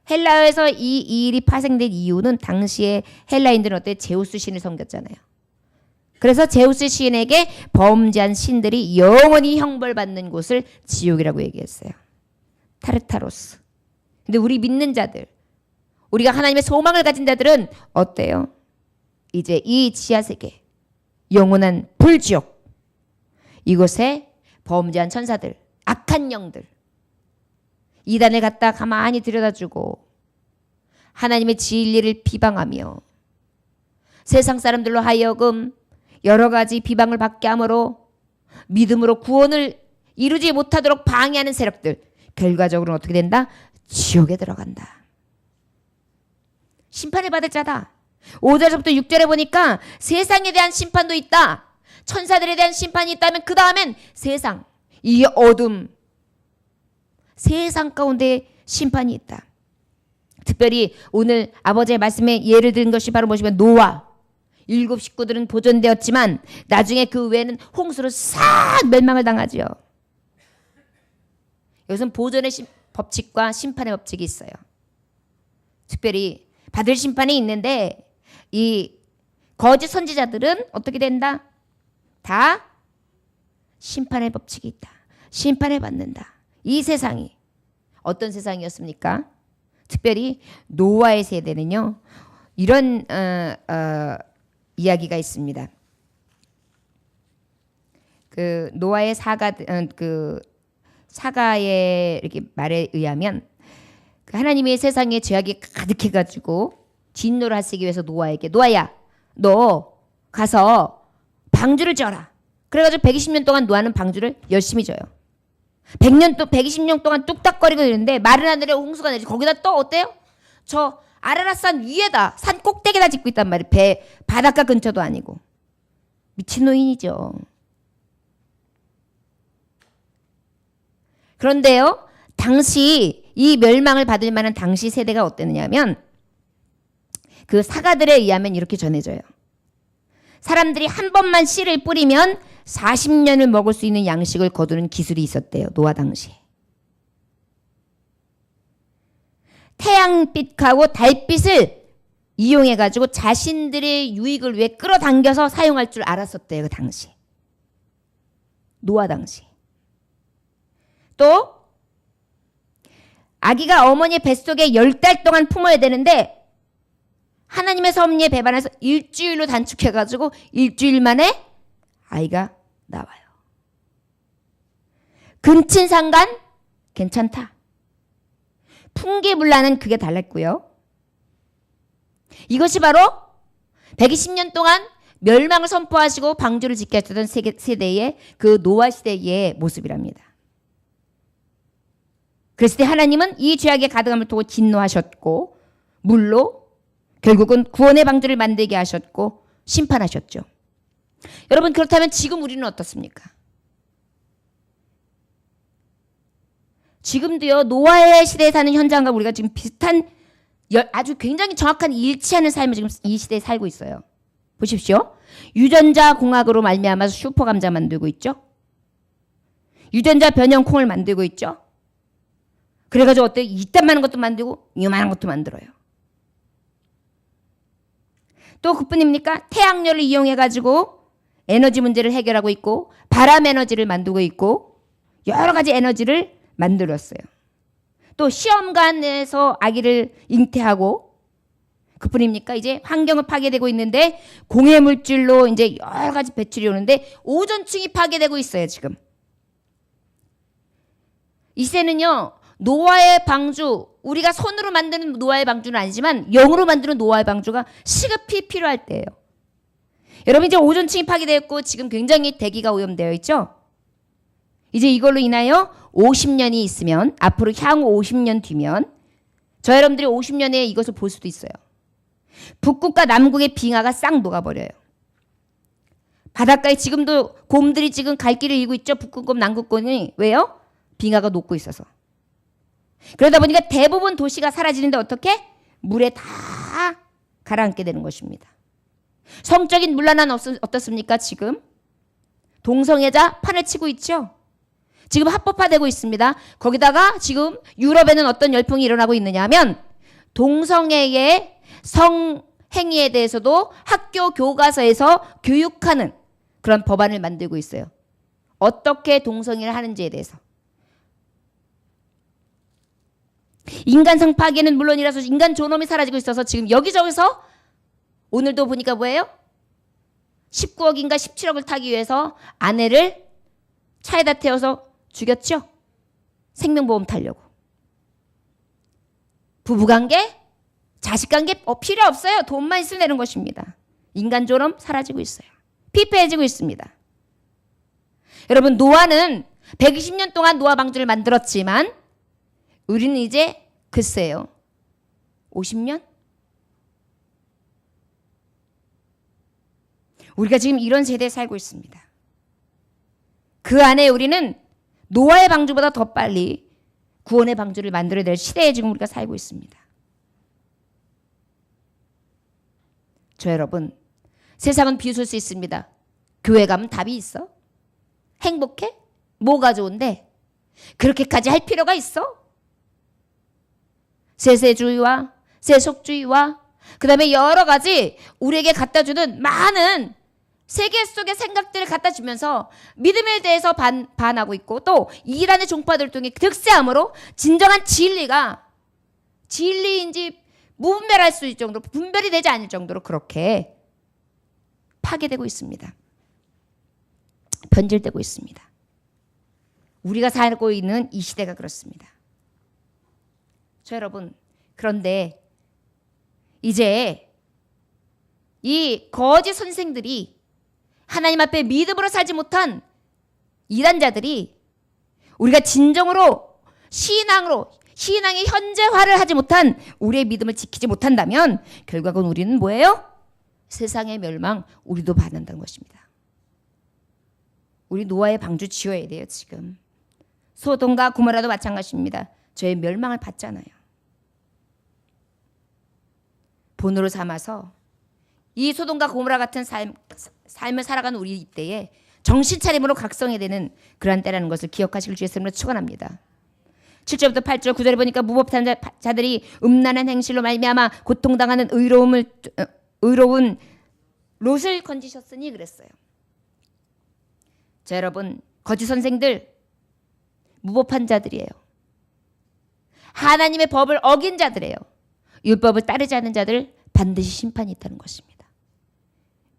헬라어에서 이 일이 파생된 이유는 당시에 헬라인들은 어때? 제우스 신을 섬겼잖아요. 그래서 제우스 신에게 범죄한 신들이 영원히 형벌받는 곳을 지옥이라고 얘기했어요. 타르타로스. 근데 우리 믿는 자들, 우리가 하나님의 소망을 가진 자들은 어때요? 이제 이 지하세계, 영원한 불지옥, 이곳에 범죄한 천사들, 악한 영들, 이단을 갖다 가만히 들여다주고 하나님의 진리를 비방하며 세상 사람들로 하여금 여러 가지 비방을 받게 함으로 믿음으로 구원을 이루지 못하도록 방해하는 세력들, 결과적으로는 어떻게 된다? 지옥에 들어간다. 심판을 받을 자다. 5절부터 6절에 보니까 세상에 대한 심판도 있다. 천사들에 대한 심판이 있다면 그 다음엔 세상, 이 어둠, 세상 가운데 심판이 있다. 특별히 오늘 아버지의 말씀에 예를 든 것이 바로 무엇이면 노아. 7 식구들은 보존되었지만 나중에 그 외에는 홍수로 싹 멸망을 당하지요. 여기서는 보존의 법칙과 심판의 법칙이 있어요. 특별히 받을 심판이 있는데 이 거짓 선지자들은 어떻게 된다? 다 심판의 법칙이 있다. 심판을 받는다. 이 세상이 어떤 세상이었습니까? 특별히 노아의 세대는요. 이런 이야기가 있습니다. 그 노아의 그 사가의 이렇게 말에 의하면 그 하나님의 세상에 죄악이 가득해가지고 진노를 하시기 위해서 노아에게 노아야 너 가서 방주를 쪄라. 그래가지고 120년 동안 노아는 방주를 열심히 져요. 120년 동안 뚝딱거리고 있는데 마른 하늘에 홍수가 내리지 거기다 또 어때요? 저 아라랏산 위에다 산 꼭대기에다 짓고 있단 말이에요. 바닷가 근처도 아니고. 미친노인이죠. 그런데요. 당시 이 멸망을 받을 만한 당시 세대가 어땠느냐면 그 사가들에 의하면 이렇게 전해져요. 사람들이 한 번만 씨를 뿌리면 40년을 먹을 수 있는 양식을 거두는 기술이 있었대요. 노아 당시에. 태양빛하고 달빛을 이용해가지고 자신들의 유익을 위해 끌어당겨서 사용할 줄 알았었대요. 그 당시. 노아 당시. 또 아기가 어머니의 뱃속에 10달 동안 품어야 되는데 하나님의 섭리에 배반해서 일주일로 단축해가지고 일주일 만에 아이가 나와요. 근친상간 괜찮다. 풍기불란은 그게 달랐고요. 이것이 바로 120년 동안 멸망을 선포하시고 방주를 짓게 하셨던 세대의 그 노아 시대의 모습이랍니다. 그랬을 때 하나님은 이 죄악의 가득함을 두고 진노하셨고 물로 결국은 구원의 방주를 만들게 하셨고 심판하셨죠. 여러분 그렇다면 지금 우리는 어떻습니까? 지금도요 노아의 시대에 사는 현장과 우리가 지금 비슷한 아주 굉장히 정확한 일치하는 삶을 지금 이 시대에 살고 있어요. 보십시오. 유전자 공학으로 말미암아서 슈퍼감자 만들고 있죠. 유전자 변형 콩을 만들고 있죠. 그래가지고 어때요? 이딴만한 것도 만들고 이만한 것도 만들어요. 또 그뿐입니까? 태양열을 이용해가지고 에너지 문제를 해결하고 있고 바람 에너지를 만들고 있고 여러 가지 에너지를 만들었어요. 또 시험관에서 아기를 잉태하고 그뿐입니까? 이제 환경을 파괴되고 있는데 공해 물질로 이제 여러 가지 배출이 오는데 오존층이 파괴되고 있어요, 지금. 이 시대는요. 노아의 방주, 우리가 손으로 만드는 노아의 방주는 아니지만 영으로 만드는 노아의 방주가 시급히 필요할 때예요. 여러분 이제 오존층이 파괴되었고 지금 굉장히 대기가 오염되어 있죠. 이제 이걸로 인하여 50년이 있으면 앞으로 향후 50년 뒤면 저 여러분들이 50년에 이것을 볼 수도 있어요. 북극과 남극의 빙하가 싹 녹아버려요. 바닷가에 지금도 곰들이 지금 갈 길을 잃고 있죠. 북극곰, 남극곰이. 왜요? 빙하가 녹고 있어서. 그러다 보니까 대부분 도시가 사라지는데 어떻게? 물에 다 가라앉게 되는 것입니다. 성적인 문란은 어떻습니까? 지금 동성애자 판을 치고 있죠. 지금 합법화되고 있습니다. 거기다가 지금 유럽에는 어떤 열풍이 일어나고 있느냐 하면 동성애의 성행위에 대해서도 학교 교과서에서 교육하는 그런 법안을 만들고 있어요. 어떻게 동성애를 하는지에 대해서. 인간성 파괴는 물론이라서 인간 존엄이 사라지고 있어서 지금 여기저기서 오늘도 보니까 뭐예요? 19억인가 17억을 타기 위해서 아내를 차에다 태워서 죽였죠? 생명보험 타려고. 부부관계, 자식관계 필요 없어요. 돈만 있으면 되는 것입니다. 인간 존엄 사라지고 있어요. 피폐해지고 있습니다. 여러분 노아는 120년 동안 노아 방주를 만들었지만 우리는 이제 글쎄요. 50년? 우리가 지금 이런 세대에 살고 있습니다. 그 안에 우리는 노아의 방주보다 더 빨리 구원의 방주를 만들어야 될 시대에 지금 우리가 살고 있습니다. 저 여러분, 세상은 비웃을 수 있습니다. 교회 가면 답이 있어? 행복해? 뭐가 좋은데? 그렇게까지 할 필요가 있어? 세세주의와 세속주의와 그 다음에 여러 가지 우리에게 갖다주는 많은 세계 속의 생각들을 갖다 주면서 믿음에 대해서 반하고 있고 또 이란의 종파들을 통해 득세함으로 진정한 진리인지 무분별할 수 있을 정도로 분별이 되지 않을 정도로 그렇게 파괴되고 있습니다. 변질되고 있습니다. 우리가 살고 있는 이 시대가 그렇습니다. 여러분, 그런데 이제 이 거짓 선생들이 하나님 앞에 믿음으로 살지 못한 이단자들이 우리가 진정으로 신앙의 현재화를 하지 못한 우리의 믿음을 지키지 못한다면 결국은 우리는 뭐예요? 세상의 멸망, 우리도 받는다는 것입니다. 우리 노아의 방주 지어야 돼요. 지금 소돔과 고모라도 마찬가지입니다. 저의 멸망을 받잖아요. 본으로 삼아서 이 소돔과 고모라 같은 삶을 살아가는 우리 이때에 정신 차림으로 각성해야 되는 그러한 때라는 것을 기억하시길 주의 이름으로 축원합니다. 7절부터 8절 9절에 보니까 무법한 자들이 음란한 행실로 말미암아 고통당하는 의로운 롯을 건지셨으니 그랬어요. 자, 여러분, 거짓 선생들 무법한 자들이에요. 하나님의 법을 어긴 자들이에요. 율법을 따르지 않는 자들 반드시 심판이 있다는 것입니다.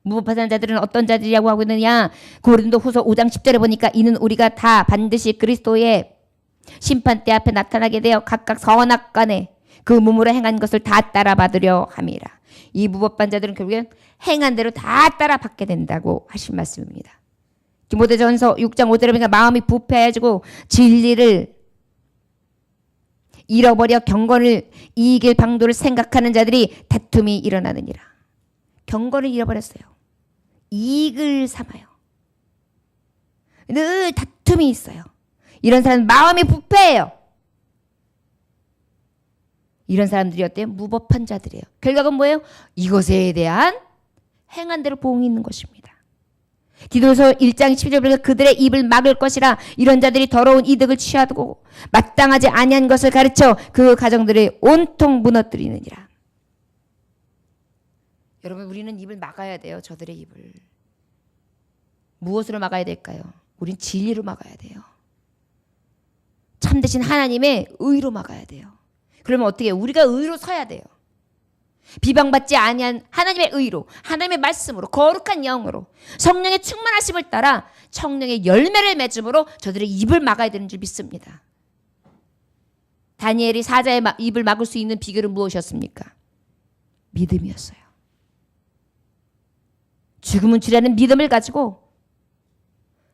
무법한 자들은 어떤 자들이라고 하고 있느냐? 고린도후서 5장 10절에 보니까 이는 우리가 다 반드시 그리스도의 심판대 앞에 나타나게 되어 각각 선악간에 그 몸으로 행한 것을 다 따라 받으려 함이라. 이 무법한 자들은 결국엔 행한 대로 다 따라 받게 된다고 하신 말씀입니다. 디모데전서 6장 5절에 보니까 마음이 부패해지고 진리를 잃어버려 경건을 이길 방도를 생각하는 자들이 다툼이 일어나느니라. 경건을 잃어버렸어요. 이익을 삼아요. 늘 다툼이 있어요. 이런 사람은 마음이 부패해요. 이런 사람들이 어때요? 무법한 자들이에요. 결과는 뭐예요? 이것에 대한 행한 대로 보응이 있는 것입니다. 디도서 1장 12절에 그들의 입을 막을 것이라. 이런 자들이 더러운 이득을 취하고 마땅하지 아니한 것을 가르쳐 그 가정들을 온통 무너뜨리느니라. 여러분, 우리는 입을 막아야 돼요. 저들의 입을. 무엇으로 막아야 될까요? 우린 진리로 막아야 돼요. 참되신 하나님의 의로 막아야 돼요. 그러면 어떻게 해요? 우리가 의로 서야 돼요. 비방받지 아니한 하나님의 의로, 하나님의 말씀으로, 거룩한 영으로, 성령의 충만하심을 따라 성령의 열매를 맺음으로 저들의 입을 막아야 되는 줄 믿습니다. 다니엘이 사자의 입을 막을 수 있는 비결은 무엇이었습니까? 믿음이었어요. 죽음은 주라는 믿음을 가지고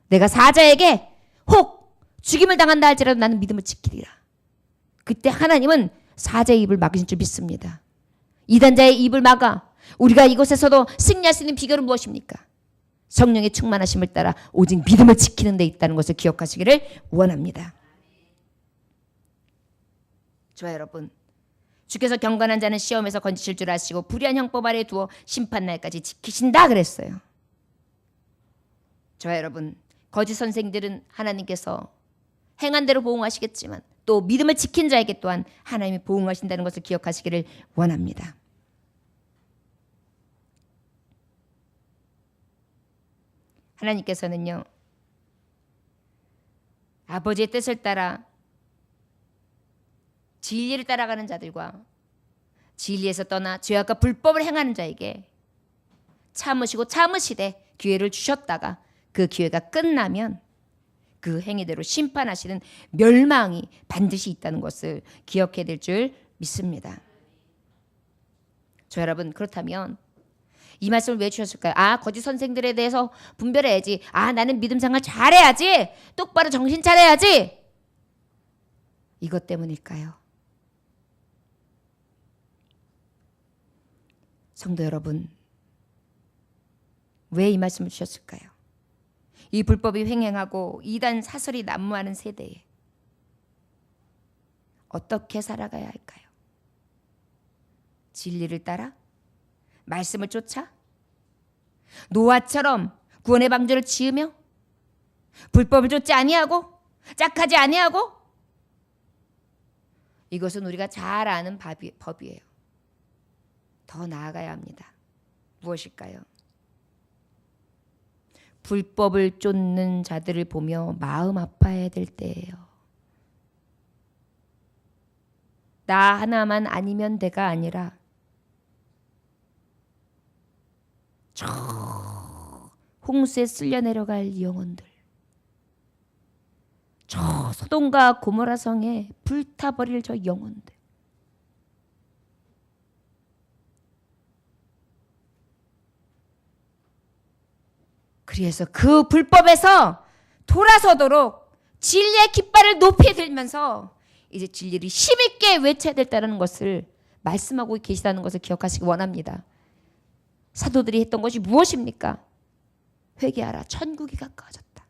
내가 사자에게 혹 죽임을 당한다 할지라도 나는 믿음을 지키리라. 그때 하나님은 사자의 입을 막으신 줄 믿습니다. 이단자의 입을 막아 우리가 이곳에서도 승리할 수 있는 비결은 무엇입니까? 성령의 충만하심을 따라 오직 믿음을 지키는 데 있다는 것을 기억하시기를 원합니다. 좋아요, 여러분. 주께서 경건한 자는 시험에서 건지실 줄 아시고 불의한 형법 아래 두어 심판날까지 지키신다 그랬어요. 좋아요, 여러분. 거짓 선생들은 하나님께서 행한 대로 보응하시겠지만 또 믿음을 지킨 자에게 또한 하나님이 보응하신다는 것을 기억하시기를 원합니다. 하나님께서는요, 아버지의 뜻을 따라 진리를 따라가는 자들과 진리에서 떠나 죄악과 불법을 행하는 자에게 참으시고 참으시되 기회를 주셨다가 그 기회가 끝나면 그 행위대로 심판하시는 멸망이 반드시 있다는 것을 기억해야 될 줄 믿습니다. 저 여러분, 그렇다면 이 말씀을 왜 주셨을까요? 거짓 선생들에 대해서 분별해야지. 나는 믿음 생활 잘해야지. 똑바로 정신 차려야지. 이것 때문일까요? 성도 여러분, 왜 이 말씀을 주셨을까요? 이 불법이 횡행하고 이단 사설이 난무하는 세대에 어떻게 살아가야 할까요? 진리를 따라? 말씀을 쫓아? 노아처럼 구원의 방주를 지으며? 불법을 쫓지 아니하고? 짝하지 아니하고? 이것은 우리가 잘 아는 법이에요. 더 나아가야 합니다. 무엇일까요? 불법을 쫓는 자들을 보며 마음 아파해야 될 때예요. 나 하나만 아니면 돼가 아니라 저 홍수에 쓸려 내려갈 영혼들, 저 소돔과 고모라 성에 불타버릴 저 영혼들, 그래서 그 불법에서 돌아서도록 진리의 깃발을 높이 들면서 이제 진리를 힘있게 외쳐야 된다는 것을 말씀하고 계시다는 것을 기억하시기 원합니다. 사도들이 했던 것이 무엇입니까? 회개하라, 천국이 가까워졌다.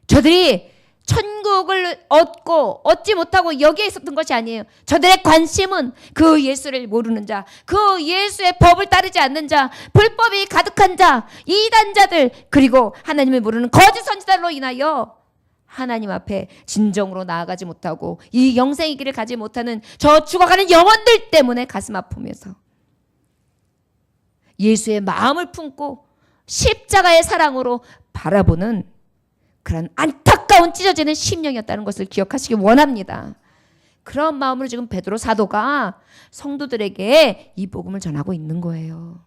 저들이 천국을 얻지 못하고 여기에 있었던 것이 아니에요. 저들의 관심은 그 예수를 모르는 자, 그 예수의 법을 따르지 않는 자, 불법이 가득한 자, 이단자들, 그리고 하나님을 모르는 거짓 선지자로 인하여 하나님 앞에 진정으로 나아가지 못하고 이 영생의 길을 가지 못하는 저 죽어가는 영혼들 때문에 가슴 아프면서 예수의 마음을 품고 십자가의 사랑으로 바라보는 그런 안타까운 찢어지는 심령이었다는 것을 기억하시기 원합니다. 그런 마음으로 지금 베드로 사도가 성도들에게 이 복음을 전하고 있는 거예요.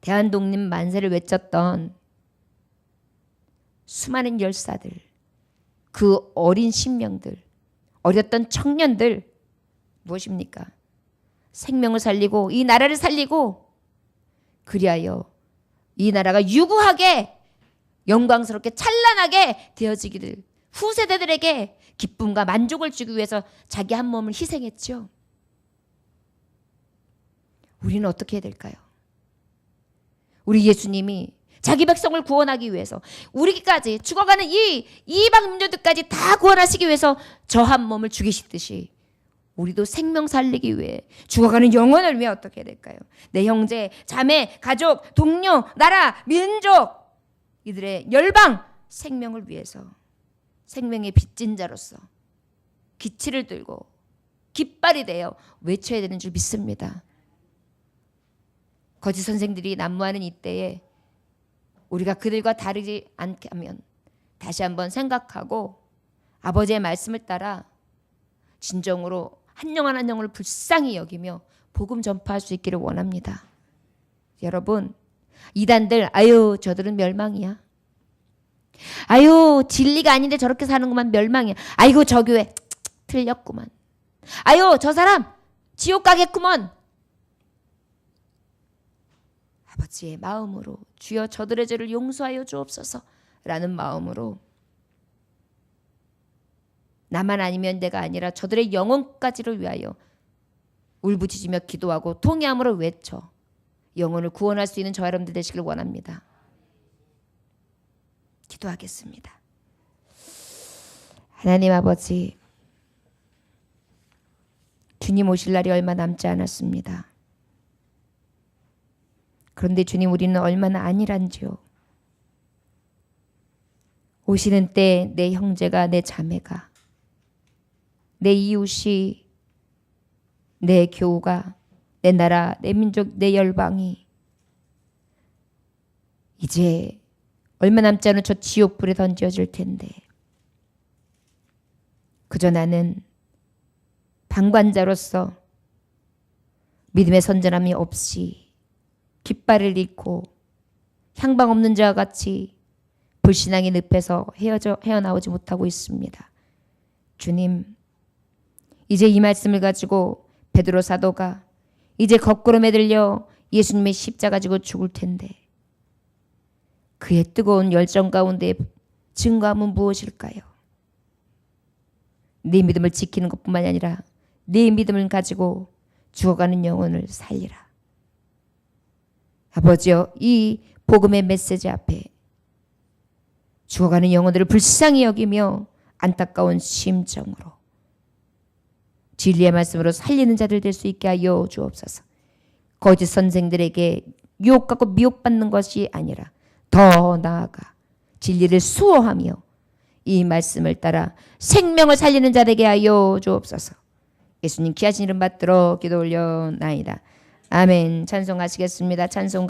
대한독립 만세를 외쳤던 수많은 열사들, 그 어린 신명들, 어렸던 청년들, 무엇입니까? 생명을 살리고 이 나라를 살리고 그리하여 이 나라가 유구하게 영광스럽게 찬란하게 되어지기를 후세대들에게 기쁨과 만족을 주기 위해서 자기 한 몸을 희생했죠. 우리는 어떻게 해야 될까요? 우리 예수님이 자기 백성을 구원하기 위해서 우리까지 죽어가는 이 이방 민족들까지 다 구원하시기 위해서 저 한 몸을 죽이시듯이 우리도 생명 살리기 위해 죽어가는 영혼을 위해 어떻게 해야 될까요? 내 형제, 자매, 가족, 동료, 나라, 민족 이들의 열방 생명을 위해서 생명의 빚진 자로서 기치를 들고 깃발이 되어 외쳐야 되는 줄 믿습니다. 거짓 선생들이 난무하는 이때에 우리가 그들과 다르지 않게 하면 다시 한번 생각하고 아버지의 말씀을 따라 진정으로 한 영혼 한 영혼을 불쌍히 여기며 복음 전파할 수 있기를 원합니다. 여러분, 이단들 아유 저들은 멸망이야. 아유 진리가 아닌데 저렇게 사는구만, 멸망이야. 아이고 저 교회 틀렸구만. 아유 저 사람 지옥 가겠구먼. 아버지의 마음으로 주여 저들의 죄를 용서하여 주옵소서 라는 마음으로 나만 아니면 내가 아니라 저들의 영혼까지를 위하여 울부짖으며 기도하고 통회함으로 외쳐 영혼을 구원할 수 있는 저 여러분들 되시길 원합니다. 기도하겠습니다. 하나님 아버지, 주님 오실 날이 얼마 남지 않았습니다. 그런데 주님, 우리는 얼마나 안일한지요. 오시는 때 내 형제가, 내 자매가, 내 이웃이, 내 교우가, 내 나라, 내 민족, 내 열방이 이제 얼마 남지 않은 저 지옥불에 던져질 텐데 그저 나는 방관자로서 믿음의 선전함이 없이 깃발을 잃고 향방 없는 자와 같이 불신앙의 늪에서 헤어나오지 못하고 있습니다. 주님, 이제 이 말씀을 가지고 베드로 사도가 이제 거꾸로 매들려 예수님의 십자가 지고 죽을 텐데 그의 뜨거운 열정 가운데 증거함은 무엇일까요? 네 믿음을 지키는 것뿐만 아니라 네 믿음을 가지고 죽어가는 영혼을 살리라. 아버지여, 이 복음의 메시지 앞에 죽어가는 영혼들을 불쌍히 여기며 안타까운 심정으로 진리의 말씀으로 살리는 자들 될 수 있게 하여 주옵소서. 거짓 선생들에게 유혹하고 미혹받는 것이 아니라 더 나아가 진리를 수호하며 이 말씀을 따라 생명을 살리는 자 되게 하여 주옵소서. 예수님 귀하신 이름 받들어 기도 올려나이다. 아멘. 찬송하시겠습니다. 찬송.